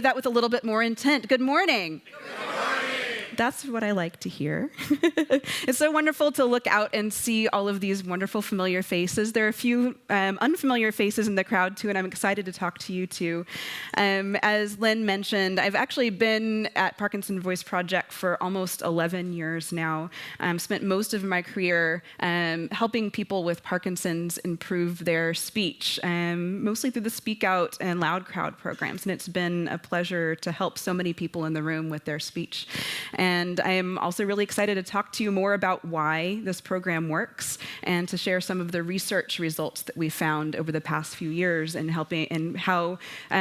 that with a little bit more intent. Good morning. That's what I like to hear. It's so wonderful to look out and see all of these wonderful familiar faces. There are a few unfamiliar faces in the crowd too, and I'm excited to talk to you too. As Lynn mentioned, I've actually been at Parkinson Voice Project for almost 11 years now. Spent most of my career helping people with Parkinson's improve their speech, mostly through the Speak Out and Loud Crowd programs, and it's been a pleasure to help so many people in the room with their speech. And I am also really excited to talk to you more about why this program works and to share some of the research results that we found over the past few years in helping and how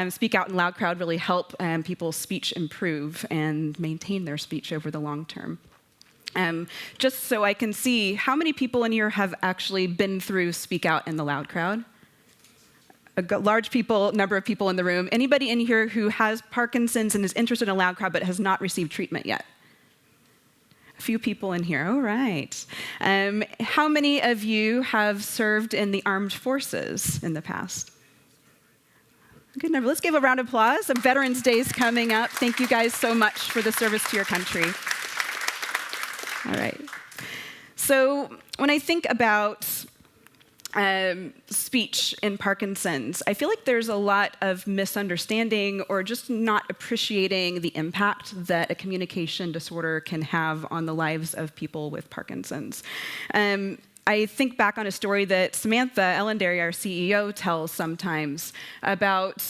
Speak Out and Loud Crowd really help people's speech improve and maintain their speech over the long term. Just so I can see, how many people in here have actually been through Speak Out and the Loud Crowd? A large number of people in the room. Anybody in here who has Parkinson's and is interested in a Loud Crowd but has not received treatment yet? A few people in here, all right. How many of you have served in the armed forces in the past? Good number. Let's give a round of applause. Some Veterans Day is coming up. Thank you guys so much for the service to your country. All right. So when I think about speech in Parkinson's, I feel like there's a lot of misunderstanding or just not appreciating the impact that a communication disorder can have on the lives of people with Parkinson's. I think back on a story that Samantha Ellenderry, our CEO, tells sometimes about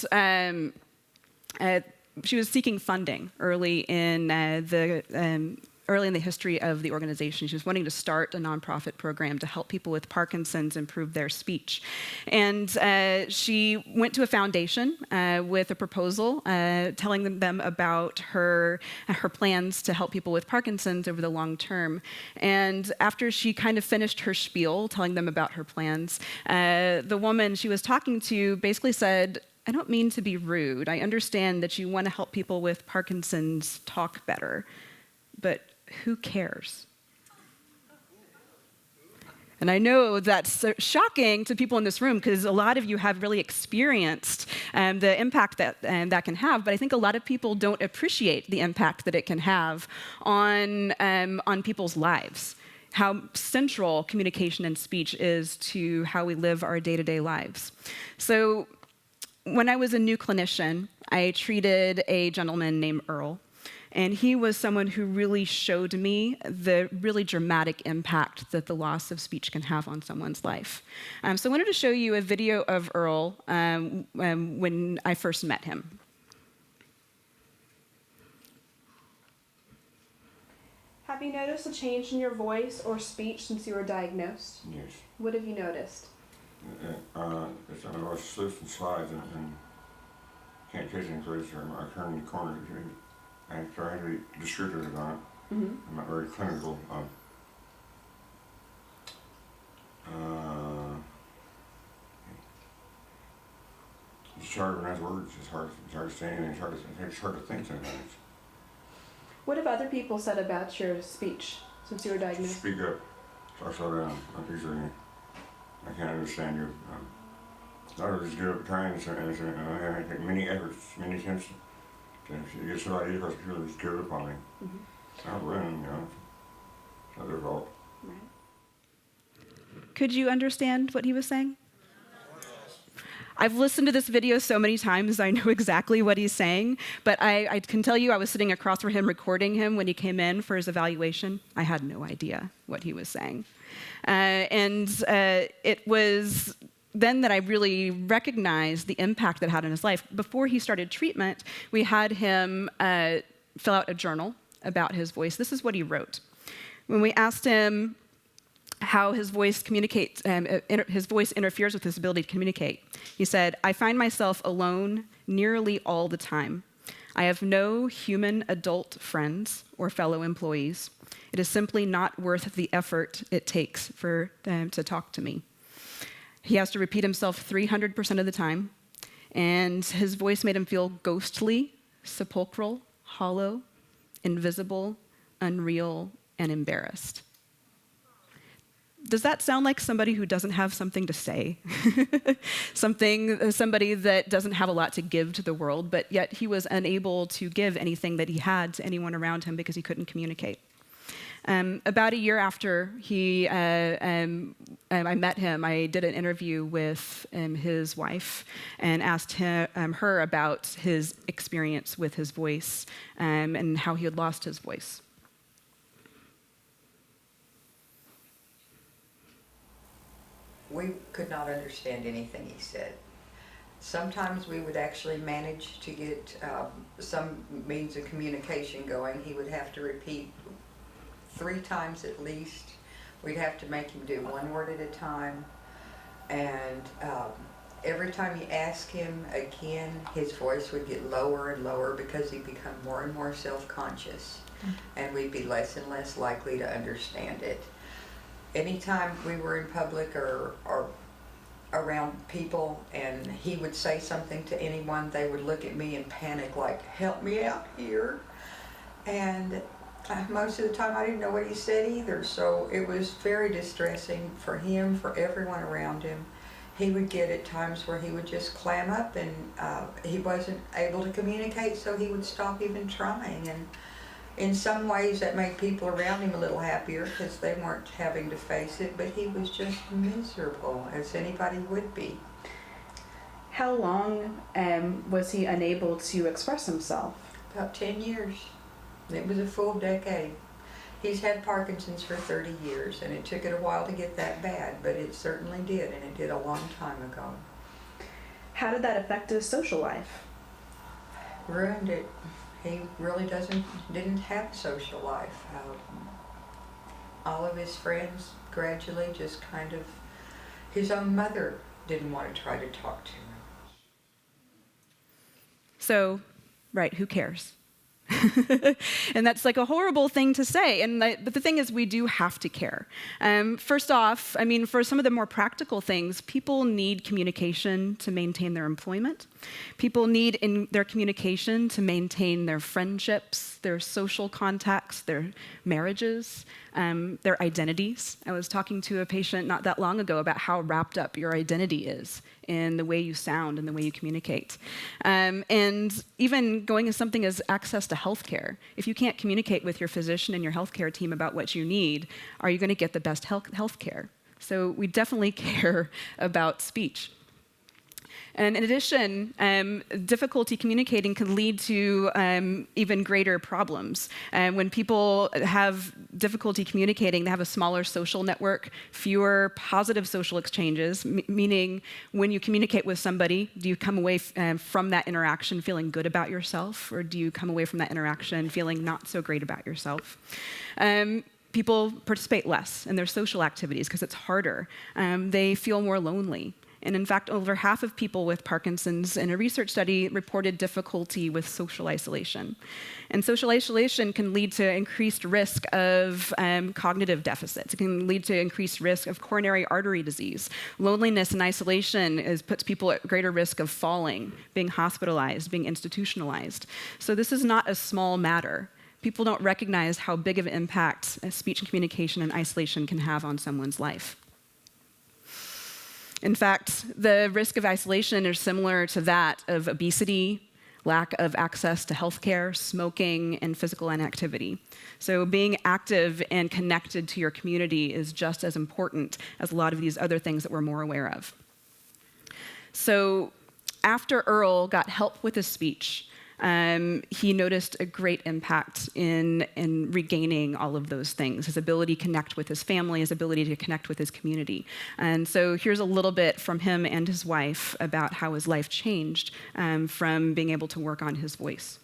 she was seeking funding early in the history of the organization. She was wanting to start a nonprofit program to help people with Parkinson's improve their speech. And she went to a foundation with a proposal telling them about her plans to help people with Parkinson's over the long term. And after she kind of finished her spiel, telling them about her plans, the woman she was talking to basically said, "I don't mean to be rude. I understand that you want to help people with Parkinson's talk better, but who cares?" And I know that's shocking to people in this room because a lot of you have really experienced the impact that that can have, but I think a lot of people don't appreciate the impact that it can have on people's lives, how central communication and speech is to how we live our day-to-day lives. So when I was a new clinician, I treated a gentleman named Earl. And he was someone who really showed me the really dramatic impact that the loss of speech can have on someone's life. So I wanted to show you a video of Earl when I first met him. Have you noticed a change in your voice or speech since you were diagnosed? Yes. What have you noticed? It's I was slips and slides and can't catch any place. I turn the corner. I have to be descriptive on it. Mm-hmm. I'm not very clinical. It's hard to pronounce words. It's hard to say anything. It's hard to think sometimes. What have other people said about your speech since you were diagnosed? Speak up. Slow down. I can't understand you. I was just give up trying, and I take many efforts, many attempts to get somebody else to really just give up on me. Mm-hmm. I'll win, it's not their fault. Right. Could you understand what he was saying? I've listened to this video so many times, I know exactly what he's saying, but I can tell you I was sitting across from him recording him when he came in for his evaluation. I had no idea what he was saying. It was then that I really recognized the impact that it had on his life. Before he started treatment, we had him fill out a journal about his voice. This is what he wrote. When we asked him how his voice communicates, his voice interferes with his ability to communicate, he said, "I find myself alone nearly all the time. I have no human adult friends or fellow employees. It is simply not worth the effort it takes for them to talk to me." He has to repeat himself 300% of the time, and his voice made him feel ghostly, sepulchral, hollow, invisible, unreal, and embarrassed. Does that sound like somebody who doesn't have something to say? Somebody that doesn't have a lot to give to the world, but yet he was unable to give anything that he had to anyone around him because he couldn't communicate. About a year after I met him, I did an interview with his wife and asked her about his experience with his voice and how he had lost his voice. We could not understand anything he said. Sometimes we would actually manage to get some means of communication going. He would have to repeat 3 times at least. We'd have to make him do 1 word at a time. And every time you ask him again, his voice would get lower and lower because he'd become more and more self-conscious. And we'd be less and less likely to understand it. Anytime we were in public or around people and he would say something to anyone, they would look at me and panic like, help me out here. And most of the time I didn't know what he said either, so it was very distressing for him, for everyone around him. He would get at times where he would just clam up and he wasn't able to communicate, so he would stop even trying. And in some ways that made people around him a little happier because they weren't having to face it, but he was just miserable, as anybody would be. How long was he unable to express himself? About 10 years. It was a full decade. He's had Parkinson's for 30 years, and it took it a while to get that bad, but it certainly did, and it did a long time ago. How did that affect his social life? Ruined it. He really didn't have a social life. All of his friends gradually just kind of, his own mother didn't want to try to talk to him. So, right, who cares? And that's like a horrible thing to say. But the thing is, we do have to care. First off, I mean, for some of the more practical things, people need communication to maintain their employment. People need in their communication to maintain their friendships, their social contacts, their marriages, their identities. I was talking to a patient not that long ago about how wrapped up your identity is in the way you sound and the way you communicate. And even going as something as access to healthcare. If you can't communicate with your physician and your healthcare team about what you need, are you going to get the best healthcare? So we definitely care about speech. And in addition, difficulty communicating can lead to even greater problems. When people have difficulty communicating, they have a smaller social network, fewer positive social exchanges, meaning when you communicate with somebody, do you come away from that interaction feeling good about yourself, or do you come away from that interaction feeling not so great about yourself? People participate less in their social activities because it's harder. They feel more lonely. And in fact, over half of people with Parkinson's in a research study reported difficulty with social isolation. And social isolation can lead to increased risk of cognitive deficits. It can lead to increased risk of coronary artery disease. Loneliness and isolation puts people at greater risk of falling, being hospitalized, being institutionalized. So this is not a small matter. People don't recognize how big of an impact speech and communication and isolation can have on someone's life. In fact, the risk of isolation is similar to that of obesity, lack of access to healthcare, smoking, and physical inactivity. So being active and connected to your community is just as important as a lot of these other things that we're more aware of. So after Earl got help with his speech, he noticed a great impact in regaining all of those things, his ability to connect with his family, his ability to connect with his community. And so here's a little bit from him and his wife about how his life changed from being able to work on his voice.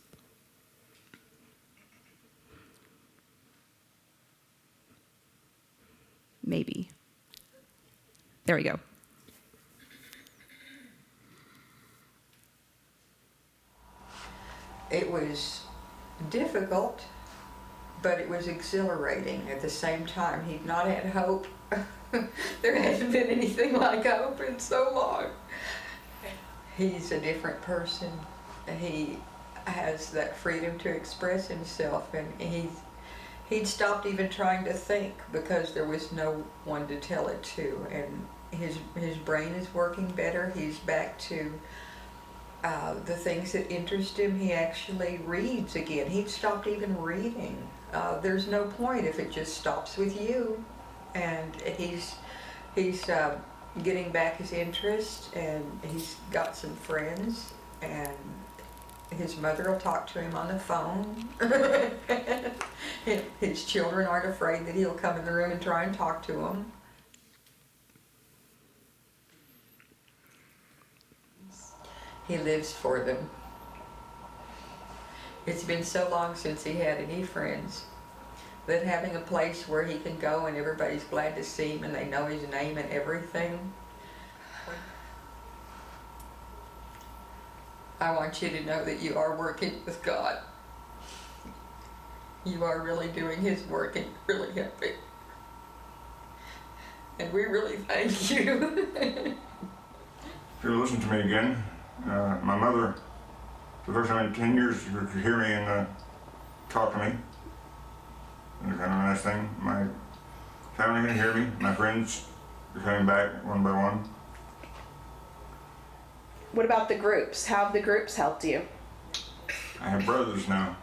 Maybe. There we go. It was difficult, but it was exhilarating at the same time. He'd not had hope. There hasn't been anything like hope in so long. He's a different person. He has that freedom to express himself, and He'd stopped even trying to think because there was no one to tell it to, and his brain is working better. He's back to the things that interest him. He actually reads again. He'd stopped even reading. There's no point if it just stops with you. And he's getting back his interest, and he's got some friends, and his mother will talk to him on the phone. His children aren't afraid that he'll come in the room and try and talk to them. He lives for them. It's been so long since he had any friends that having a place where he can go and everybody's glad to see him and they know his name and everything. I want you to know that you are working with God. You are really doing His work and really helping. And we really thank you. If you'll listen to me again, my mother, the first time in 10 years, could hear me and talk to me. And kind of a nice thing. My family can hear me. My friends are coming back one by one. What about the groups? How have the groups helped you? I have brothers now,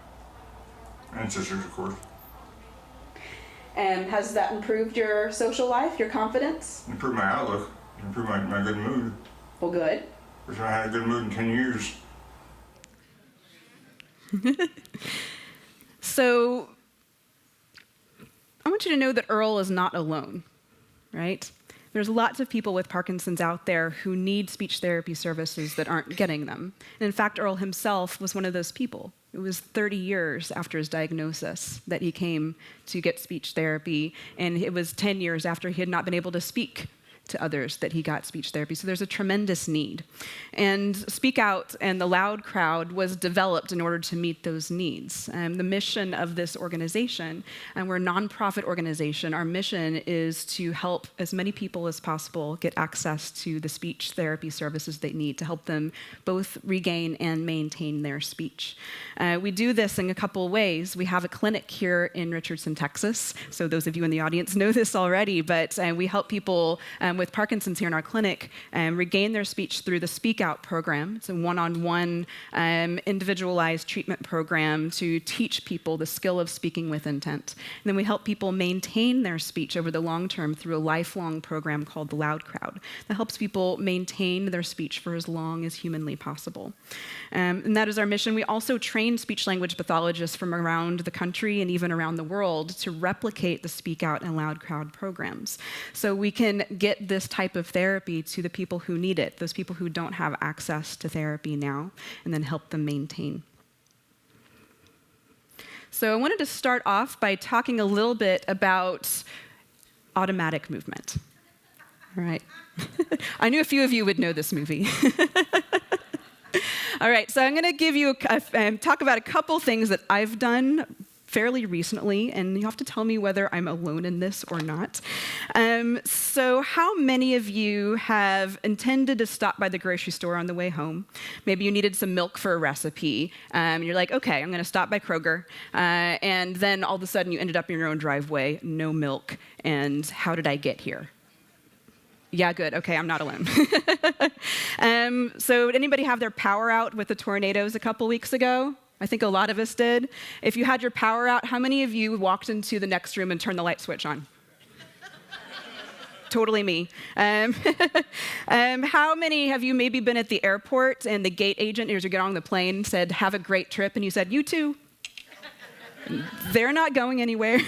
and sisters, of course. And has that improved your social life, your confidence? Improved my outlook, improved my good mood. Well, good. First time I had a good mood in 10 years. So I want you to know that Earl is not alone, right? There's lots of people with Parkinson's out there who need speech therapy services that aren't getting them. And in fact, Earl himself was one of those people. It was 30 years after his diagnosis that he came to get speech therapy, and it was 10 years after he had not been able to speak to others that he got speech therapy. So there's a tremendous need. And Speak Out and the Loud Crowd was developed in order to meet those needs. The mission of this organization, and we're a nonprofit organization, our mission is to help as many people as possible get access to the speech therapy services they need to help them both regain and maintain their speech. We do this in a couple ways. We have a clinic here in Richardson, Texas. So those of you in the audience know this already, but we help people with Parkinson's here in our clinic regain their speech through the Speak Out program. It's a one-on-one individualized treatment program to teach people the skill of speaking with intent. And then we help people maintain their speech over the long term through a lifelong program called the Loud Crowd that helps people maintain their speech for as long as humanly possible. And that is our mission. We also train speech-language pathologists from around the country and even around the world to replicate the Speak Out and Loud Crowd programs. So we can get this type of therapy to the people who need it, those people who don't have access to therapy now, and then help them maintain. So I wanted to start off by talking a little bit about automatic movement. All right. I knew a few of you would know this movie. All right, so I'm going to give you talk about a couple things that I've done fairly recently, and you have to tell me whether I'm alone in this or not. So how many of you have intended to stop by the grocery store on the way home? Maybe you needed some milk for a recipe. You're like, okay, I'm going to stop by Kroger. And then all of a sudden you ended up in your own driveway, no milk, and how did I get here? Yeah, good. Okay, I'm not alone. So did anybody have their power out with the tornadoes a couple weeks ago? I think a lot of us did. If you had your power out, how many of you walked into the next room and turned the light switch on? Totally me. How many have you maybe been at the airport and the gate agent, as you get on the plane, said, have a great trip, and you said, you too? They're not going anywhere.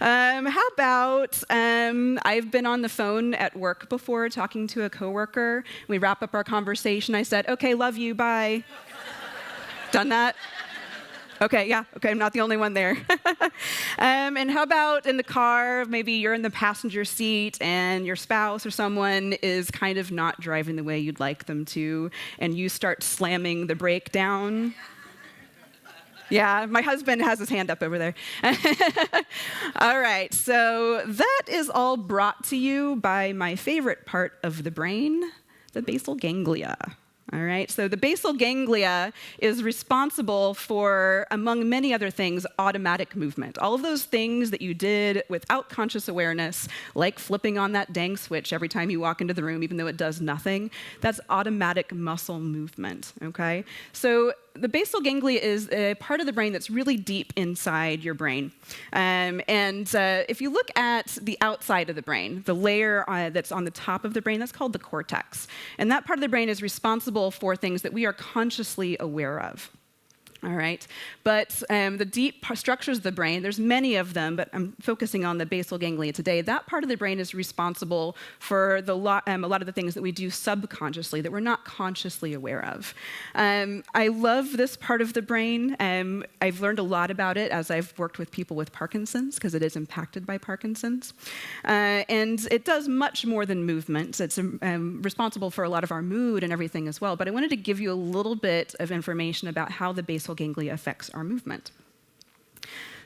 How about, I've been on the phone at work before talking to a coworker. We wrap up our conversation. I said, okay, love you, bye. Done that? Okay, yeah, okay, I'm not the only one there. And how about in the car, maybe you're in the passenger seat and your spouse or someone is kind of not driving the way you'd like them to, and you start slamming the brake down? Yeah, my husband has his hand up over there. All right, so that is all brought to you by my favorite part of the brain, the basal ganglia. All right, so the basal ganglia is responsible for, among many other things, automatic movement. All of those things that you did without conscious awareness, like flipping on that dang switch every time you walk into the room, even though it does nothing, that's automatic muscle movement, okay? So the basal ganglia is a part of the brain that's really deep inside your brain. If you look at the outside of the brain, the layer that's on the top of the brain, that's called the cortex. And that part of the brain is responsible for things that we are consciously aware of. All right, but the deep structures of the brain, there's many of them, but I'm focusing on the basal ganglia today. That part of the brain is responsible for a lot of the things that we do subconsciously that we're not consciously aware of. I love this part of the brain. I've learned a lot about it as I've worked with people with Parkinson's, because it is impacted by Parkinson's. And it does much more than movement. It's responsible for a lot of our mood and everything as well. But I wanted to give you a little bit of information about how the basal ganglia affects our movement.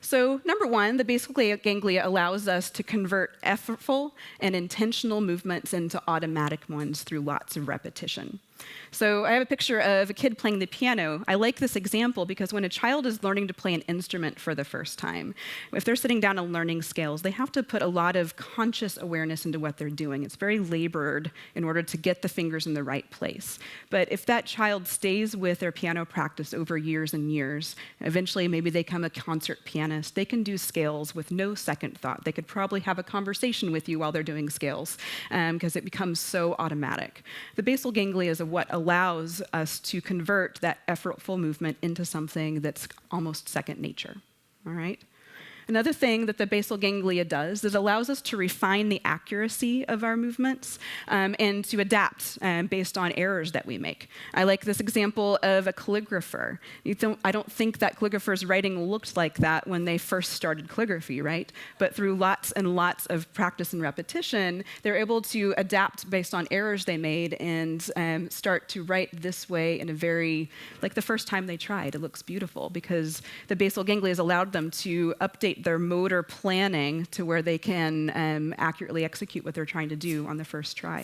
So, number one, the basal ganglia allows us to convert effortful and intentional movements into automatic ones through lots of repetition. So I have a picture of a kid playing the piano. I like this example because when a child is learning to play an instrument for the first time, if they're sitting down and learning scales, they have to put a lot of conscious awareness into what they're doing. It's very labored in order to get the fingers in the right place. But if that child stays with their piano practice over years and years, eventually maybe they become a concert pianist, they can do scales with no second thought. They could probably have a conversation with you while they're doing scales because it becomes so automatic. The basal ganglia is what allows us to convert that effortful movement into something that's almost second nature, all right? Another thing that the basal ganglia does is it allows us to refine the accuracy of our movements and to adapt based on errors that we make. I like this example of a calligrapher. I don't think that calligraphers' writing looked like that when they first started calligraphy, right? But through lots and lots of practice and repetition, they're able to adapt based on errors they made and start to write this way in a very, like the first time they tried, it looks beautiful because the basal ganglia has allowed them to update their motor planning to where they can accurately execute what they're trying to do on the first try.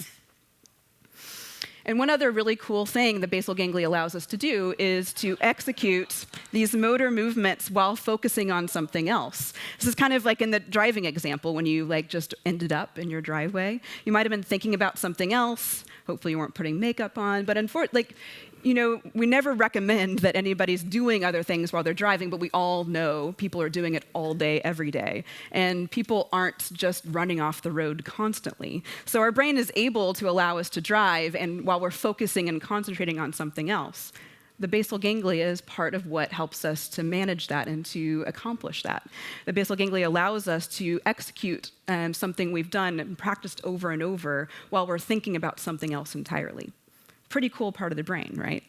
And one other really cool thing the basal ganglia allows us to do is to execute these motor movements while focusing on something else. This is kind of like in the driving example when you just ended up in your driveway. You might have been thinking about something else. Hopefully you weren't putting makeup on, but unfortunately, we never recommend that anybody's doing other things while they're driving, but we all know people are doing it all day, every day. And people aren't just running off the road constantly. So our brain is able to allow us to drive, and while we're focusing and concentrating on something else. The basal ganglia is part of what helps us to manage that and to accomplish that. The basal ganglia allows us to execute something we've done and practiced over and over while we're thinking about something else entirely. Pretty cool part of the brain, right?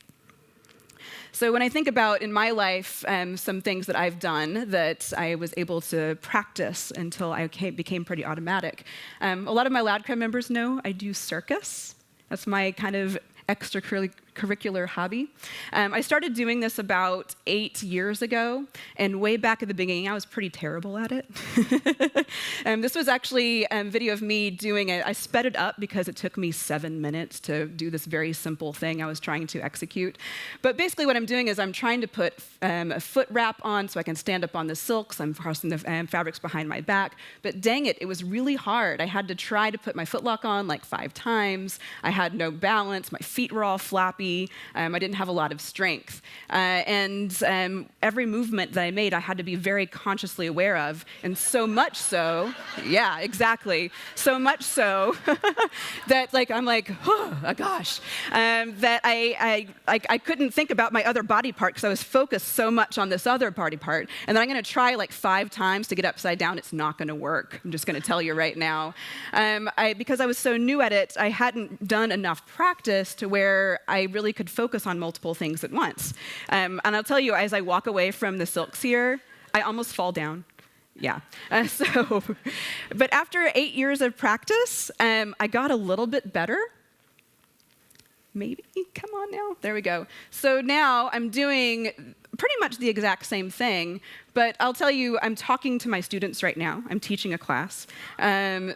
So when I think about in my life some things that I've done that I was able to practice until I became pretty automatic, a lot of my Loud Crowd members know I do circus. That's my kind of extracurricular hobby. I started doing this about 8 years ago, and way back at the beginning, I was pretty terrible at it. This was actually a video of me doing it. I sped it up because it took me 7 minutes to do this very simple thing I was trying to execute. But basically what I'm doing is I'm trying to put a foot wrap on so I can stand up on the silks. I'm crossing the fabrics behind my back. But dang it was really hard. I had to try to put my footlock on like 5 times. I had no balance. My feet were all floppy. I didn't have a lot of strength. Every movement that I made, I had to be very consciously aware of. And so much so, yeah, exactly. So much so that I'm like, oh gosh, that I couldn't think about my other body part because I was focused so much on this other body part. And then I'm going to try 5 times to get upside down. It's not going to work. I'm just going to tell you right now. Because I was so new at it, I hadn't done enough practice to where I really could focus on multiple things at once. And I'll tell you, as I walk away from the silks here, I almost fall down. Yeah. But after 8 years of practice, I got a little bit better. Maybe, come on now. There we go. So now I'm doing pretty much the exact same thing, but I'll tell you, I'm talking to my students right now. I'm teaching a class.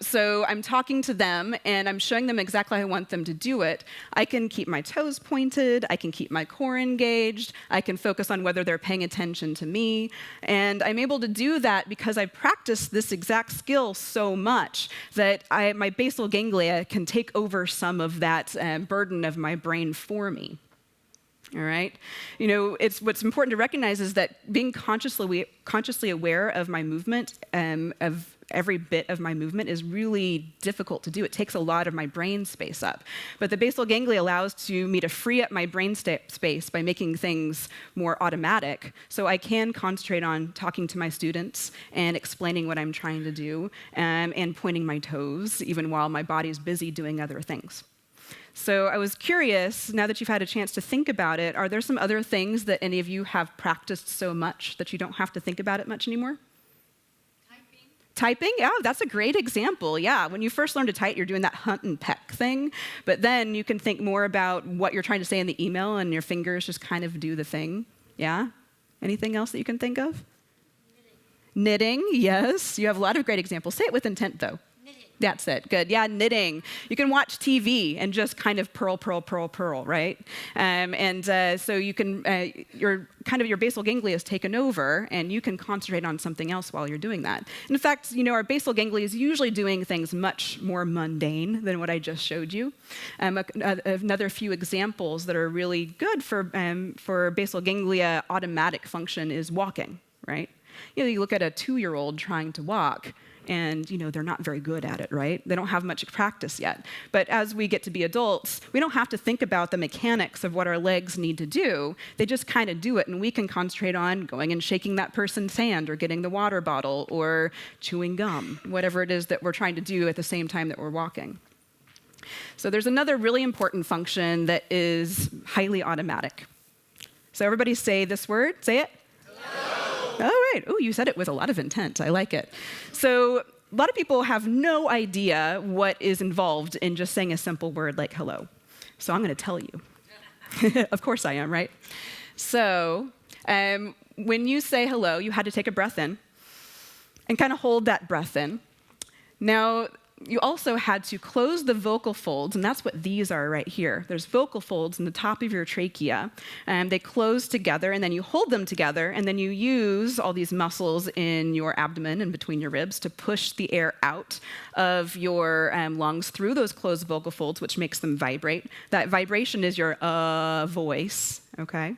So I'm talking to them, and I'm showing them exactly how I want them to do it. I can keep my toes pointed. I can keep my core engaged. I can focus on whether they're paying attention to me. And I'm able to do that because I practiced this exact skill so much that my basal ganglia can take over some of that burden of my brain for me. All right? What's important to recognize is that being consciously aware of my movement, of every bit of my movement, is really difficult to do. It takes a lot of my brain space up. But the basal ganglia allows me to free up my brain space by making things more automatic, so I can concentrate on talking to my students and explaining what I'm trying to do, and pointing my toes, even while my body's busy doing other things. So I was curious, now that you've had a chance to think about it, are there some other things that any of you have practiced so much that you don't have to think about it much anymore? Typing? Yeah, that's a great example. Yeah, when you first learn to type, you're doing that hunt and peck thing, but then you can think more about what you're trying to say in the email, and your fingers just kind of do the thing. Yeah? Anything else that you can think of? Knitting, yes. You have a lot of great examples. Say it with intent, though. That's it. Good. Yeah, knitting. You can watch TV and just kind of purl, right? So you can, your basal ganglia is taken over, and you can concentrate on something else while you're doing that. And in fact, our basal ganglia is usually doing things much more mundane than what I just showed you. Another few examples that are really good for basal ganglia automatic function is walking, right? You look at a 2-year-old trying to walk, and they're not very good at it, right? They don't have much practice yet. But as we get to be adults, we don't have to think about the mechanics of what our legs need to do. They just kind of do it, and we can concentrate on going and shaking that person's hand, or getting the water bottle, or chewing gum, whatever it is that we're trying to do at the same time that we're walking. So there's another really important function that is highly automatic. So everybody say this word. Say it. All right. Oh, you said it with a lot of intent. I like it. So a lot of people have no idea what is involved in just saying a simple word like hello. So I'm going to tell you. Of course I am, right? So when you say hello, you had to take a breath in and kind of hold that breath in. Now, you also had to close the vocal folds, and that's what these are right here. There's vocal folds in the top of your trachea, and they close together, and then you hold them together, and then you use all these muscles in your abdomen and between your ribs to push the air out of your lungs through those closed vocal folds, which makes them vibrate. That vibration is your voice, okay?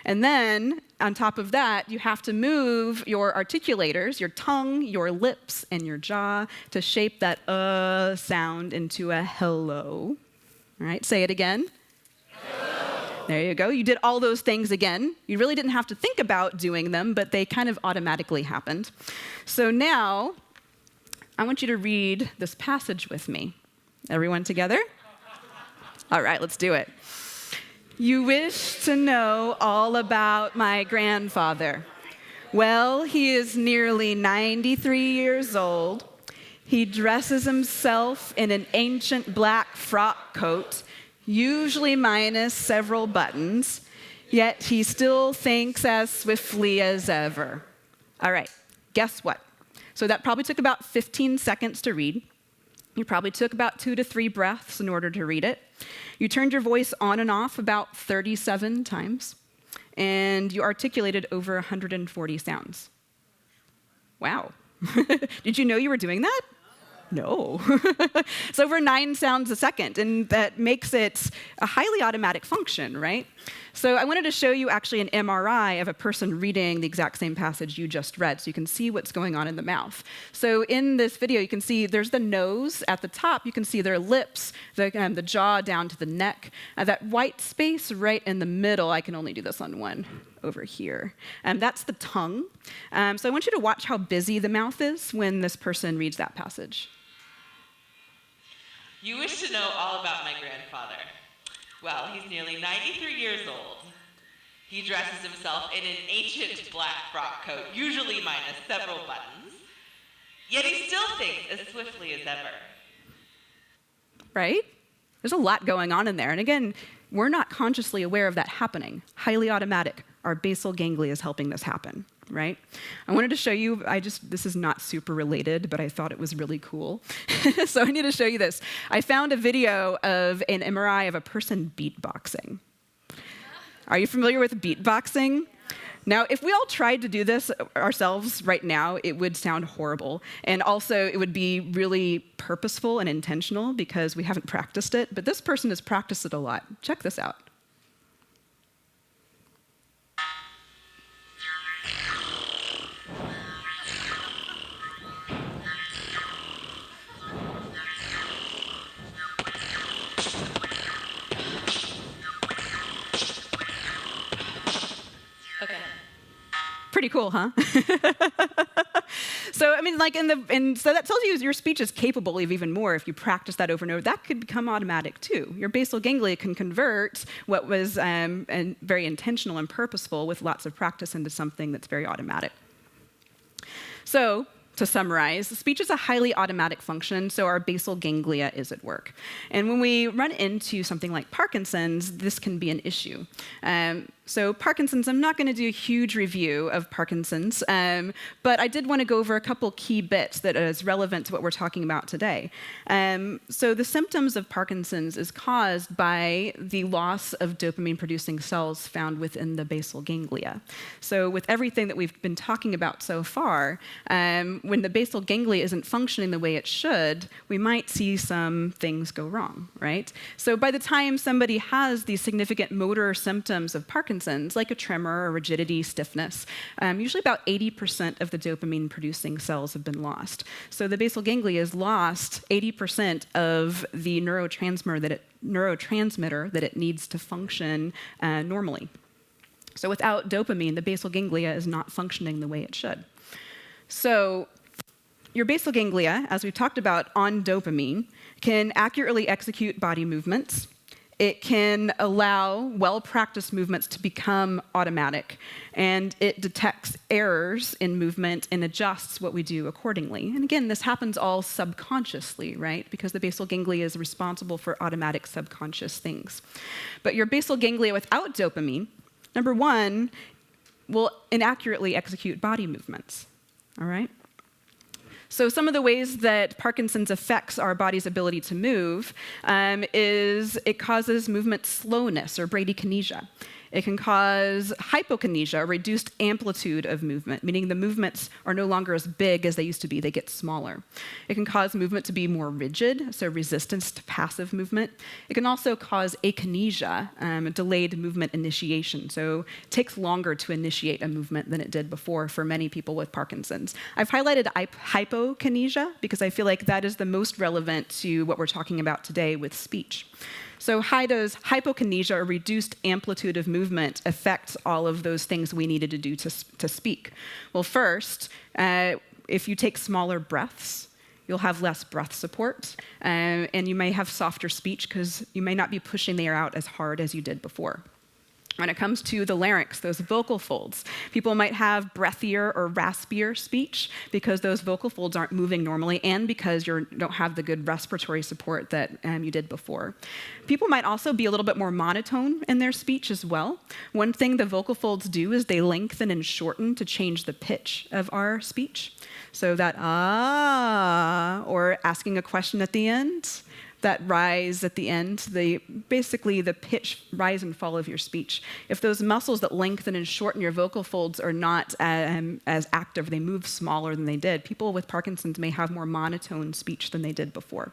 And then, on top of that, you have to move your articulators, your tongue, your lips, and your jaw to shape that sound into a hello. All right, say it again. Hello. There you go. You did all those things again. You really didn't have to think about doing them, but they kind of automatically happened. So now, I want you to read this passage with me. Everyone together? All right, let's do it. You wish to know all about my grandfather. Well, he is nearly 93 years old. He dresses himself in an ancient black frock coat, usually minus several buttons, yet he still thinks as swiftly as ever. All right, guess what? So that probably took about 15 seconds to read. You probably took about 2 to 3 breaths in order to read it. You turned your voice on and off about 37 times, and you articulated over 140 sounds. Wow. Did you know you were doing that? No. It's over 9 sounds a second, and that makes it a highly automatic function, right? So I wanted to show you actually an MRI of a person reading the exact same passage you just read, so you can see what's going on in the mouth. So in this video, you can see there's the nose at the top. You can see their lips, the jaw down to the neck. That white space right in the middle, I can only do this on one over here. That's the tongue. So I want you to watch how busy the mouth is when this person reads that passage. You wish to know all about my grandfather. Well, he's nearly 93 years old. He dresses himself in an ancient black frock coat, usually minus several buttons, yet he still thinks as swiftly as ever. Right? There's a lot going on in there. And again, we're not consciously aware of that happening. Highly automatic. Our basal ganglia is helping this happen, right? I wanted to show you, this is not super related, but I thought it was really cool. So I need to show you this. I found a video of an MRI of a person beatboxing. Are you familiar with beatboxing? Now, if we all tried to do this ourselves right now, it would sound horrible. And also, it would be really purposeful and intentional because we haven't practiced it. But this person has practiced it a lot. Check this out. Okay. Pretty cool, huh? So, I mean, like, so that tells you your speech is capable of even more if you practice that over and over. That could become automatic, too. Your basal ganglia can convert what was very intentional and purposeful with lots of practice into something that's very automatic. So, to summarize, speech is a highly automatic function, so our basal ganglia is at work. And when we run into something like Parkinson's, this can be an issue. So Parkinson's, I'm not going to do a huge review of Parkinson's, but I did want to go over a couple key bits that is relevant to what we're talking about today. So the symptoms of Parkinson's is caused by the loss of dopamine-producing cells found within the basal ganglia. So with everything that we've been talking about so far, when the basal ganglia isn't functioning the way it should, we might see some things go wrong, right? So by the time somebody has these significant motor symptoms of Parkinson's, like a tremor or rigidity, stiffness, usually about 80% of the dopamine-producing cells have been lost. So the basal ganglia has lost 80% of the neurotransmitter that it needs to function normally. So without dopamine, the basal ganglia is not functioning the way it should. So your basal ganglia, as we talked about on dopamine, can accurately execute body movements. It can allow well-practiced movements to become automatic, and it detects errors in movement and adjusts what we do accordingly. And again, this happens all subconsciously, right? Because the basal ganglia is responsible for automatic subconscious things. But your basal ganglia without dopamine, number one, will inaccurately execute body movements, all right? So some of the ways that Parkinson's affects our body's ability to move is it causes movement slowness or bradykinesia. It can cause hypokinesia, a reduced amplitude of movement, meaning the movements are no longer as big as they used to be, they get smaller. It can cause movement to be more rigid, so resistance to passive movement. It can also cause akinesia, delayed movement initiation, so it takes longer to initiate a movement than it did before for many people with Parkinson's. I've highlighted hypokinesia because I feel like that is the most relevant to what we're talking about today with speech. So how does hypokinesia, or reduced amplitude of movement, affect all of those things we needed to do to speak? Well, first, if you take smaller breaths, you'll have less breath support, and you may have softer speech because you may not be pushing the air out as hard as you did before. When it comes to the larynx, those vocal folds, people might have breathier or raspier speech because those vocal folds aren't moving normally and because you don't have the good respiratory support that you did before. People might also be a little bit more monotone in their speech as well. One thing the vocal folds do is they lengthen and shorten to change the pitch of our speech. So that ah, or asking a question at the end, that rise at the end, basically the pitch, rise and fall of your speech. If those muscles that lengthen and shorten your vocal folds are not as active, they move smaller than they did, people with Parkinson's may have more monotone speech than they did before.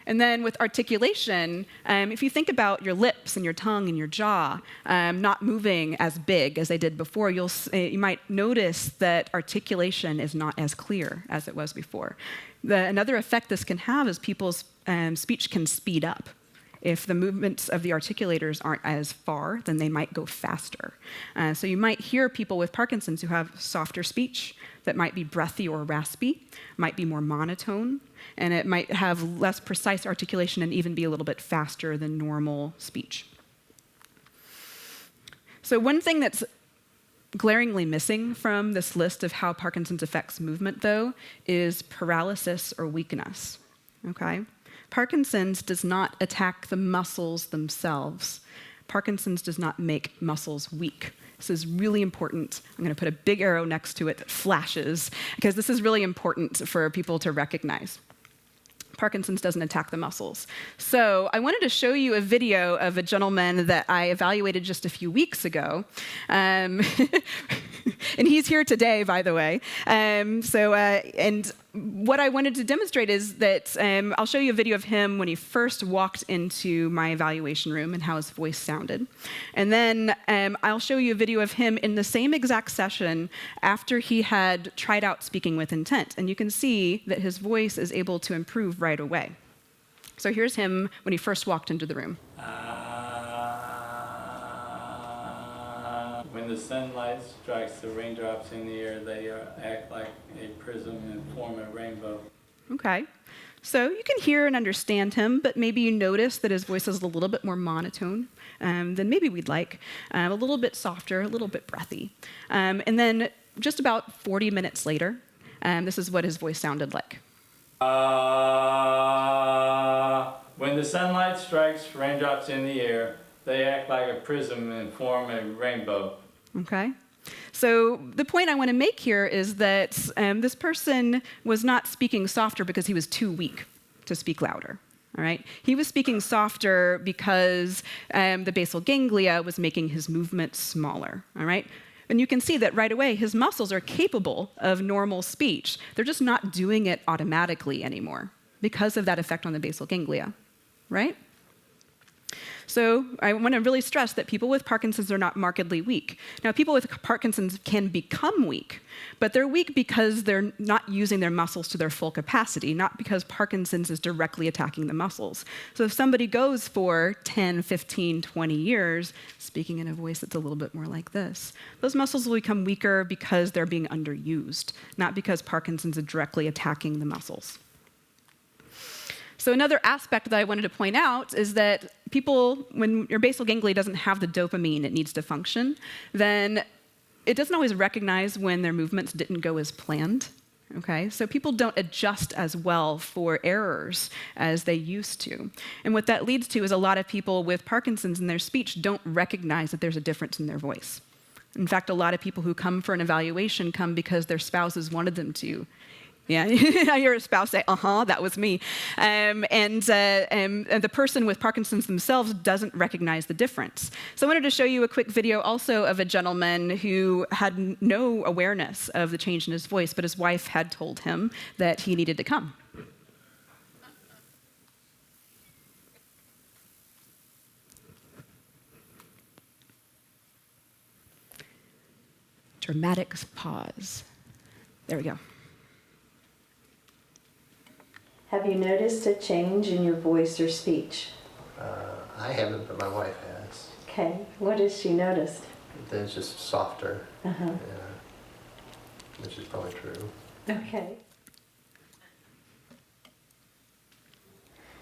And then with articulation, if you think about your lips and your tongue and your jaw not moving as big as they did before, you might notice that articulation is not as clear as it was before. Another effect this can have is people's speech can speed up. If the movements of the articulators aren't as far, then they might go faster. So you might hear people with Parkinson's who have softer speech that might be breathy or raspy, might be more monotone, and it might have less precise articulation and even be a little bit faster than normal speech. So one thing that's glaringly missing from this list of how Parkinson's affects movement, though, is paralysis or weakness, okay? Parkinson's does not attack the muscles themselves. Parkinson's does not make muscles weak. This is really important. I'm going to put a big arrow next to it that flashes, because this is really important for people to recognize. Parkinson's doesn't attack the muscles. So I wanted to show you a video of a gentleman that I evaluated just a few weeks ago. And he's here today, by the way. And what I wanted to demonstrate is that I'll show you a video of him when he first walked into my evaluation room and how his voice sounded. And then I'll show you a video of him in the same exact session after he had tried out speaking with intent. And you can see that his voice is able to improve right away. So here's him when he first walked into the room. When the sunlight strikes the raindrops in the air, they act like a prism and form a rainbow. Okay. So you can hear and understand him, but maybe you notice that his voice is a little bit more monotone than maybe we'd like, a little bit softer, a little bit breathy. And then just about 40 minutes later, this is what his voice sounded like. When the sunlight strikes raindrops in the air, they act like a prism and form a rainbow. Okay? So the point I want to make here is that this person was not speaking softer because he was too weak to speak louder. All right? He was speaking softer because the basal ganglia was making his movement smaller. All right? And you can see that right away, his muscles are capable of normal speech. They're just not doing it automatically anymore because of that effect on the basal ganglia. Right? So I want to really stress that people with Parkinson's are not markedly weak. Now, people with Parkinson's can become weak, but they're weak because they're not using their muscles to their full capacity, not because Parkinson's is directly attacking the muscles. So if somebody goes for 10, 15, 20 years, speaking in a voice that's a little bit more like this, those muscles will become weaker because they're being underused, not because Parkinson's is directly attacking the muscles. So another aspect that I wanted to point out is that people, when your basal ganglia doesn't have the dopamine it needs to function, then it doesn't always recognize when their movements didn't go as planned. Okay? So people don't adjust as well for errors as they used to. And what that leads to is a lot of people with Parkinson's in their speech don't recognize that there's a difference in their voice. In fact, a lot of people who come for an evaluation come because their spouses wanted them to. Yeah, I hear a spouse say, that was me. And the person with Parkinson's themselves doesn't recognize the difference. So I wanted to show you a quick video also of a gentleman who had no awareness of the change in his voice, but his wife had told him that he needed to come. Dramatic pause. There we go. Have you noticed a change in your voice or speech? I haven't, but my wife has. Okay, what has she noticed? Then it's just softer, Uh-huh. which is probably true. Okay.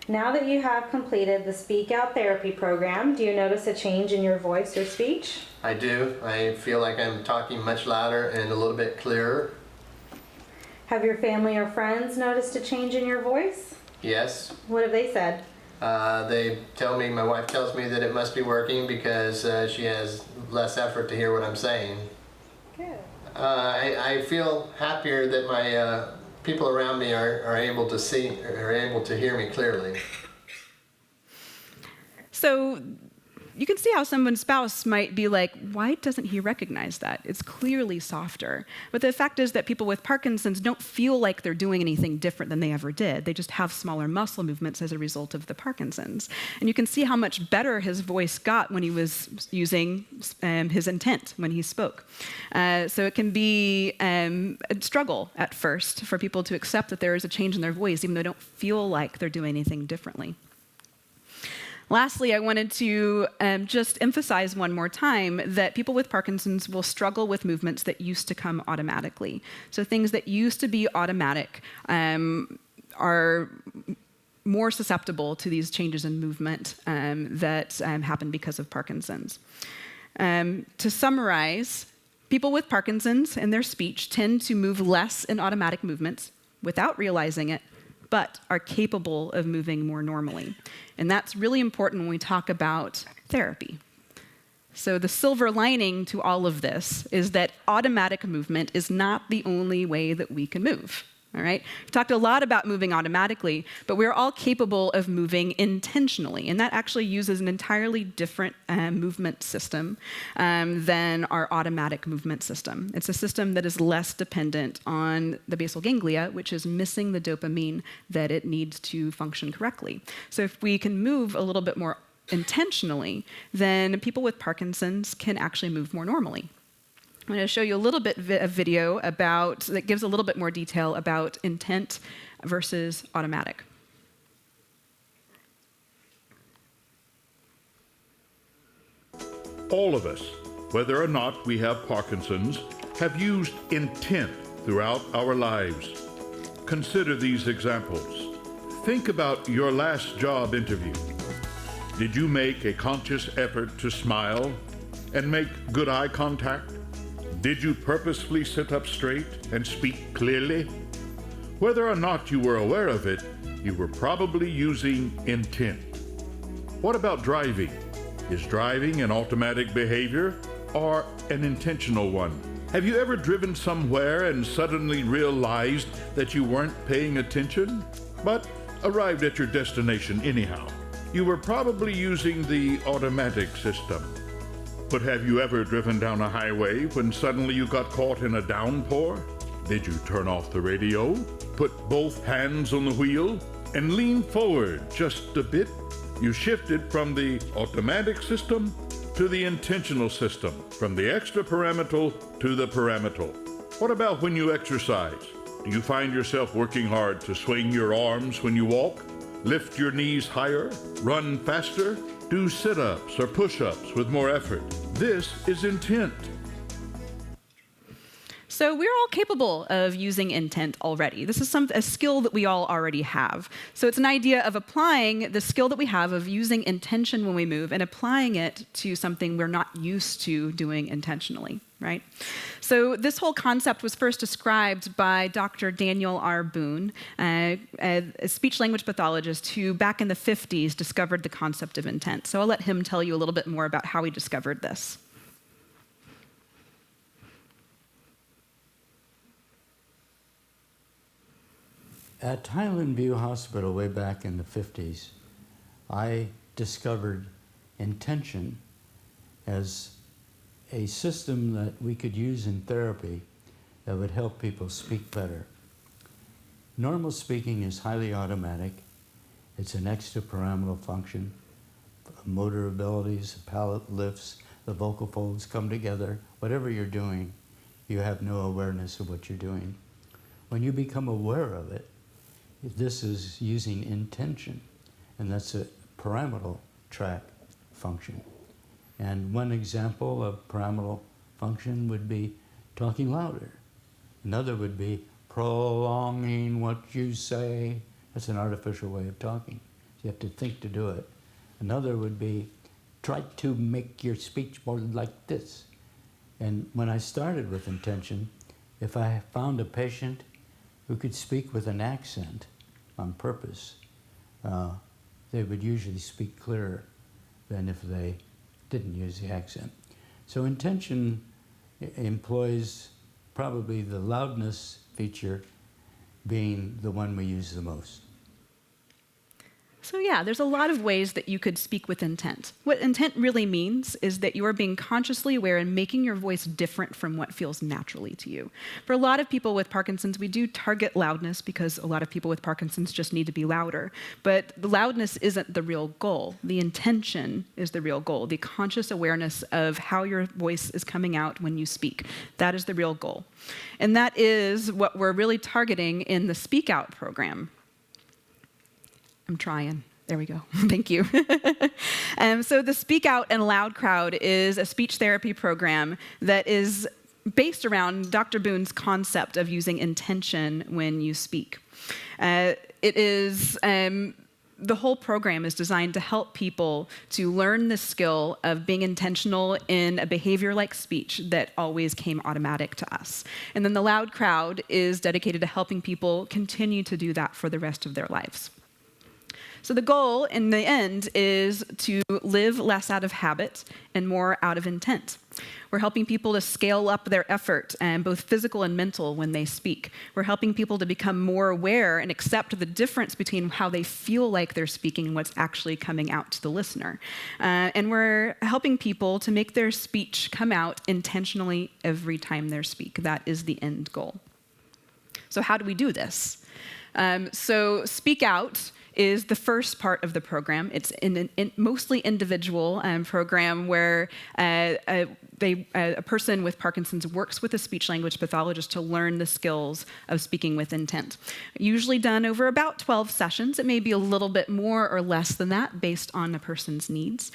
Now that you have completed the Speak Out Therapy program, do you notice a change in your voice or speech? I do. I feel like I'm talking much louder and a little bit clearer. Have your family or friends noticed a change in your voice? Yes. What have they said? They tell me, my wife tells me that it must be working because she has less effort to hear what I'm saying. Good. I feel happier that my people around me are able to see, are able to hear me clearly. So you can see how someone's spouse might be like, why doesn't he recognize that? It's clearly softer. But the fact is that people with Parkinson's don't feel like they're doing anything different than they ever did. They just have smaller muscle movements as a result of the Parkinson's. And you can see how much better his voice got when he was using his intent when he spoke. So it can be a struggle at first for people to accept that there is a change in their voice, even though they don't feel like they're doing anything differently. Lastly, I wanted to just emphasize one more time that people with Parkinson's will struggle with movements that used to come automatically. So things that used to be automatic are more susceptible to these changes in movement that happen because of Parkinson's. To summarize, people with Parkinson's in their speech tend to move less in automatic movements without realizing it, but are capable of moving more normally. And that's really important when we talk about therapy. So the silver lining to all of this is that automatic movement is not the only way that we can move. All right? We've talked a lot about moving automatically, but we're all capable of moving intentionally, and that actually uses an entirely different movement system than our automatic movement system. It's a system that is less dependent on the basal ganglia, which is missing the dopamine that it needs to function correctly. So if we can move a little bit more intentionally, then people with Parkinson's can actually move more normally. I'm going to show you a little bit of video that gives a little bit more detail about intent versus automatic. All of us, whether or not we have Parkinson's, have used intent throughout our lives. Consider these examples. Think about your last job interview. Did you make a conscious effort to smile and make good eye contact? Did you purposefully sit up straight and speak clearly? Whether or not you were aware of it, you were probably using intent. What about driving? Is driving an automatic behavior or an intentional one? Have you ever driven somewhere and suddenly realized that you weren't paying attention, but arrived at your destination anyhow? You were probably using the automatic system. But have you ever driven down a highway when suddenly you got caught in a downpour? Did you turn off the radio, put both hands on the wheel, and lean forward just a bit? You shifted from the automatic system to the intentional system, from the extrapyramidal to the pyramidal. What about when you exercise? Do you find yourself working hard to swing your arms when you walk, lift your knees higher, run faster, do sit-ups or push-ups with more effort? This is intent. So we're all capable of using intent already. This is a skill that we all already have. So it's an idea of applying the skill that we have of using intention when we move and applying it to something we're not used to doing intentionally, right? So this whole concept was first described by Dr. Daniel R. Boone, a speech-language pathologist who back in the 50s discovered the concept of intent. So I'll let him tell you a little bit more about how he discovered this. At Highland View Hospital way back in the 50s, I discovered intention as a system that we could use in therapy that would help people speak better. Normal speaking is highly automatic. It's an extrapyramidal function. Motor abilities, the palate lifts, the vocal folds come together. Whatever you're doing, you have no awareness of what you're doing. When you become aware of it, this is using intention, and that's a pyramidal track function. And one example of pyramidal function would be talking louder. Another would be prolonging what you say. That's an artificial way of talking. You have to think to do it. Another would be try to make your speech more like this. And when I started with intention, if I found a patient who could speak with an accent on purpose, they would usually speak clearer than if they didn't use the accent. So intention employs probably the loudness feature being the one we use the most. So yeah, there's a lot of ways that you could speak with intent. What intent really means is that you are being consciously aware and making your voice different from what feels naturally to you. For a lot of people with Parkinson's, we do target loudness because a lot of people with Parkinson's just need to be louder. But the loudness isn't the real goal. The intention is the real goal. The conscious awareness of how your voice is coming out when you speak. That is the real goal. And that is what we're really targeting in the Speak Out program. I'm trying. There we go. Thank you. So the Speak Out and Loud Crowd is a speech therapy program that is based around Dr. Boone's concept of using intention when you speak. It is the whole program is designed to help people to learn the skill of being intentional in a behavior like speech that always came automatic to us. And then the Loud Crowd is dedicated to helping people continue to do that for the rest of their lives. So the goal in the end is to live less out of habit and more out of intent. We're helping people to scale up their effort, both physical and mental, when they speak. We're helping people to become more aware and accept the difference between how they feel like they're speaking and what's actually coming out to the listener. And we're helping people to make their speech come out intentionally every time they speak. That is the end goal. So how do we do this? So Speak Out is the first part of the program. It's in mostly individual program where a person with Parkinson's works with a speech-language pathologist to learn the skills of speaking with intent. Usually done over about 12 sessions. It may be a little bit more or less than that based on the person's needs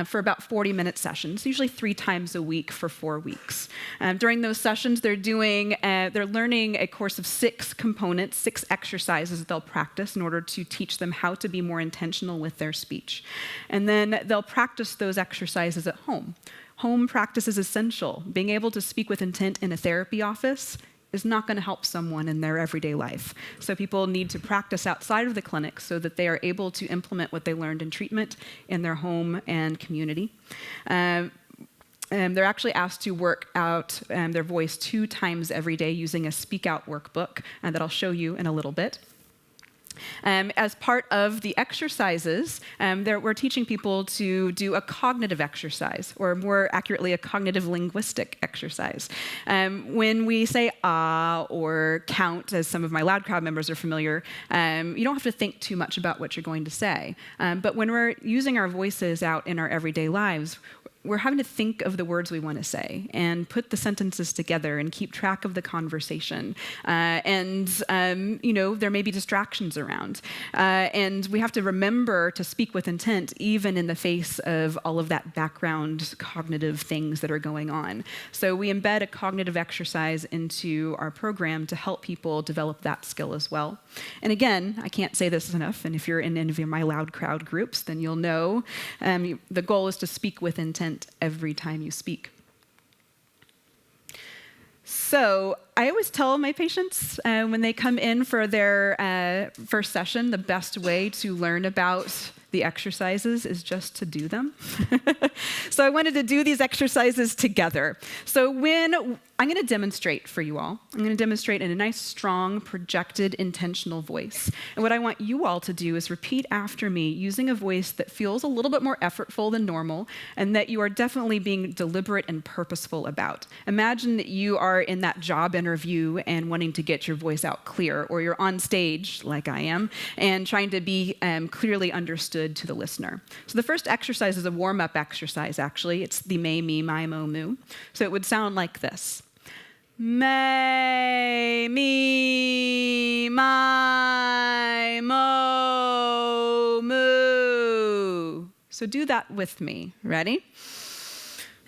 for about 40-minute sessions, usually 3 times a week for 4 weeks. During those sessions, they're learning a course of 6 components, 6 exercises that they'll practice in order to teach them how to be more intentional with their speech. And then they'll practice those exercises at home. Home practice is essential. Being able to speak with intent in a therapy office is not going to help someone in their everyday life. So people need to practice outside of the clinic so that they are able to implement what they learned in treatment in their home and community. They're actually asked to work out their voice 2 times every day using a Speak Out workbook that I'll show you in a little bit. As part of the exercises, we're teaching people to do a cognitive exercise, or more accurately, a cognitive linguistic exercise. When we say ah or count, as some of my Loud Crowd members are familiar, you don't have to think too much about what you're going to say. But when we're using our voices out in our everyday lives, we're having to think of the words we want to say and put the sentences together and keep track of the conversation. There may be distractions around. And we have to remember to speak with intent even in the face of all of that background cognitive things that are going on. So we embed a cognitive exercise into our program to help people develop that skill as well. And again, I can't say this enough, and if you're in any of my Loud Crowd groups, then you'll know the goal is to speak with intent every time you speak. So I always tell my patients when they come in for their first session, the best way to learn about the exercises is just to do them. So I wanted to do these exercises together. So I'm going to demonstrate for you all. I'm going to demonstrate in a nice, strong, projected, intentional voice. And what I want you all to do is repeat after me using a voice that feels a little bit more effortful than normal and that you are definitely being deliberate and purposeful about. Imagine that you are in that job interview and wanting to get your voice out clear, or you're on stage, like I am, and trying to be clearly understood to the listener. So the first exercise is a warm-up exercise, actually. It's the may, me, my, mo, moo. So it would sound like this. May, me, my, mo, moo. So do that with me. Ready?